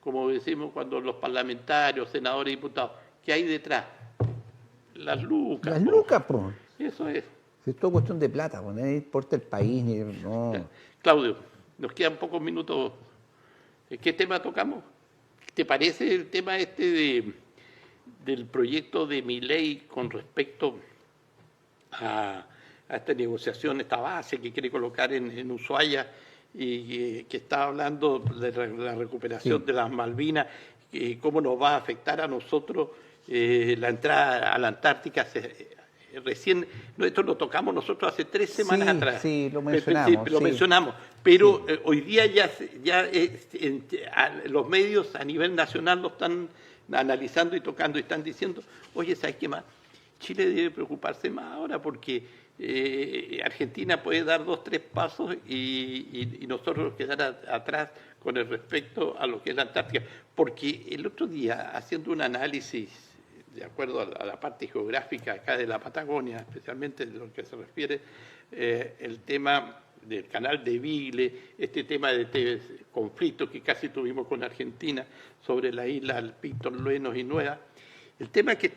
Como decimos cuando los parlamentarios, senadores, diputados, ¿qué hay detrás? Las lucas. Las lucas, pues. Eso es. Es todo cuestión de plata, pues, no importa el país, no. Claudio, nos quedan pocos minutos. ¿Qué tema tocamos? ¿Te parece el tema del proyecto de Milei con respecto a esta negociación, esta base que quiere colocar en Ushuaia y que está hablando de la recuperación de las Malvinas, cómo nos va a afectar a nosotros la entrada a la Antártica? Recién, esto lo tocamos nosotros hace 3 semanas atrás. Sí, lo mencionamos. Lo mencionamos, pero hoy día ya los medios a nivel nacional lo están analizando y tocando y están diciendo, oye, ¿sabes qué más? Chile debe preocuparse más ahora porque Argentina puede dar 2, 3 pasos y nosotros quedar atrás con el respecto a lo que es la Antártica, porque el otro día, haciendo un análisis de acuerdo a la parte geográfica acá de la Patagonia, especialmente de lo que se refiere el tema del canal de Beagle, este tema de este conflicto que casi tuvimos con Argentina sobre la isla Picton, Luenos y Nueva. El tema es que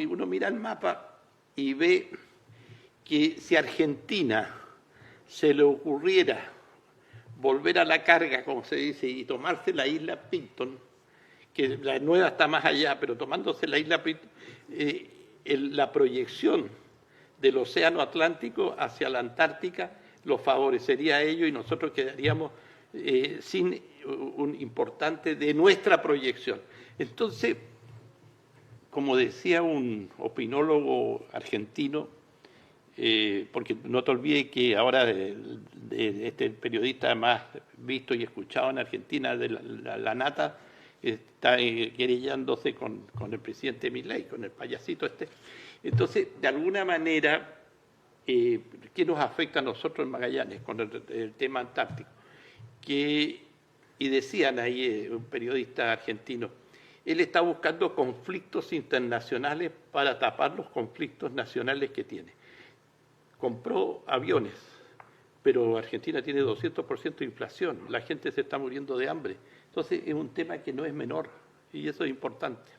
uno mira el mapa y ve que si a Argentina se le ocurriera volver a la carga, como se dice, y tomarse la isla Picton, que la Nueva está más allá, pero tomándose la isla Picton, la proyección del océano Atlántico hacia la Antártica lo favorecería a ellos y nosotros quedaríamos sin un importante de nuestra proyección. Entonces, como decía un opinólogo argentino, porque no te olvides que ahora este periodista más visto y escuchado en Argentina, de la Nata, está querellándose con el presidente Milei, con el payasito este. Entonces, de alguna manera, ¿qué nos afecta a nosotros en Magallanes con el tema antártico? Y decían ahí un periodista argentino, él está buscando conflictos internacionales para tapar los conflictos nacionales que tiene. Compró aviones, pero Argentina tiene 200% de inflación, la gente se está muriendo de hambre. Entonces es un tema que no es menor y eso es importante.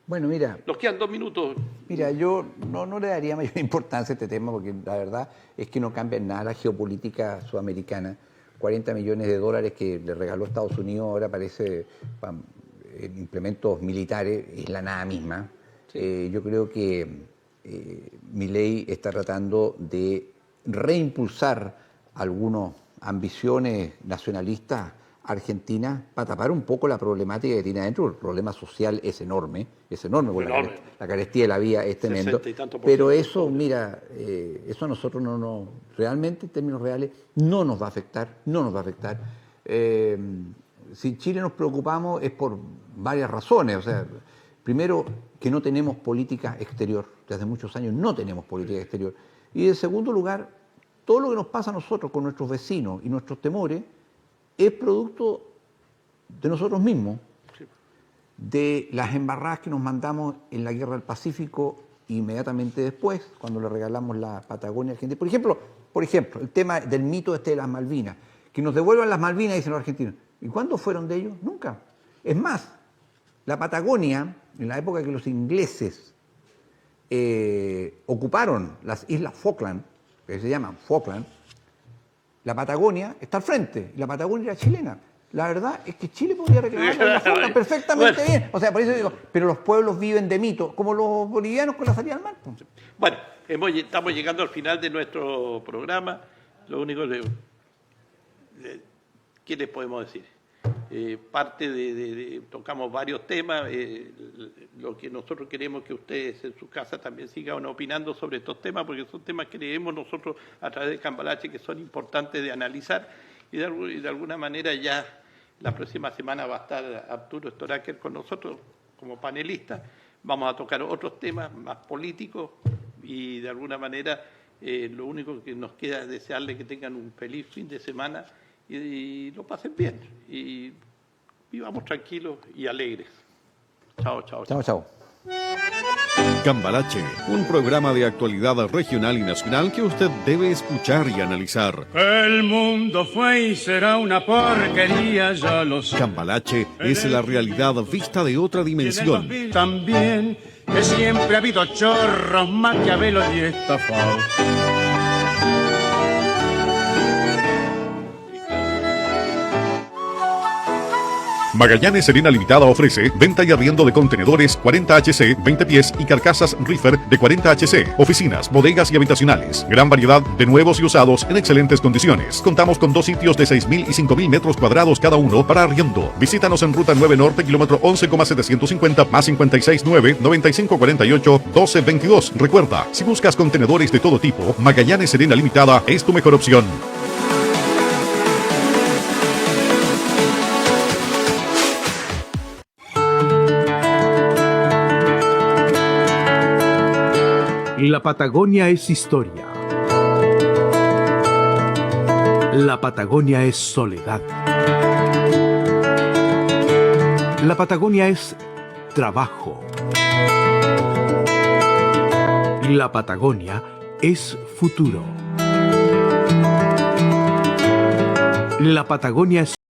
Bueno, mira. Nos quedan 2 minutos. Mira, yo no le daría mayor importancia a este tema porque la verdad es que no cambia en nada la geopolítica sudamericana. 40 millones de dólares que le regaló Estados Unidos ahora parece implementos militares, es la nada misma. Sí. Yo creo que Milei está tratando de reimpulsar algunas ambiciones nacionalistas argentinas para tapar un poco la problemática que tiene adentro. El problema social es enorme, porque la carestía de la vida es tremendo. Pero eso, mira, eso a nosotros realmente en términos reales no nos va a afectar. Si en Chile nos preocupamos es por varias razones. O sea, primero, que no tenemos política exterior. Desde muchos años no tenemos política exterior. Y en segundo lugar, todo lo que nos pasa a nosotros con nuestros vecinos y nuestros temores es producto de nosotros mismos, de las embarradas que nos mandamos en la Guerra del Pacífico inmediatamente después, cuando le regalamos la Patagonia a Argentina. Por ejemplo, el tema del mito de las Malvinas, que nos devuelvan las Malvinas, dicen los argentinos. ¿Y cuándo fueron de ellos? Nunca. Es más, la Patagonia, en la época que los ingleses ocuparon las Islas Falkland, que se llaman Falkland, la Patagonia está al frente, y la Patagonia era chilena. La verdad es que Chile podría reclamar la Falkland perfectamente bien. O sea, por eso digo, pero los pueblos viven de mito, como los bolivianos con la salida al mar. Bueno, estamos llegando al final de nuestro programa. Lo único ¿qué les podemos decir? Tocamos varios temas. Lo que nosotros queremos que ustedes en su casa también sigan opinando sobre estos temas, porque son temas que creemos nosotros a través de Cambalache que son importantes de analizar y de alguna manera ya la próxima semana va a estar Arturo Storaker con nosotros como panelista. Vamos a tocar otros temas más políticos y de alguna manera lo único que nos queda es desearles que tengan un feliz fin de semana y lo pasen bien y vivamos tranquilos y alegres. Chao. Cambalache, un programa de actualidad regional y nacional que usted debe escuchar y analizar. El mundo fue y será una porquería, ya lo sé. Cambalache es la realidad vista de otra dimensión. También que siempre ha habido chorros, maquiavelos y estafados. Magallanes Serena Limitada ofrece venta y arriendo de contenedores 40HC, 20 pies y carcasas reefer de 40HC, oficinas, bodegas y habitacionales. Gran variedad de nuevos y usados en excelentes condiciones. Contamos con 2 sitios de 6.000 y 5.000 metros cuadrados cada uno para arriendo. Visítanos en Ruta 9 Norte, kilómetro 11,750, más 569-9548-1222. Recuerda, si buscas contenedores de todo tipo, Magallanes Serena Limitada es tu mejor opción. La Patagonia es historia. La Patagonia es soledad. La Patagonia es trabajo. La Patagonia es futuro. La Patagonia es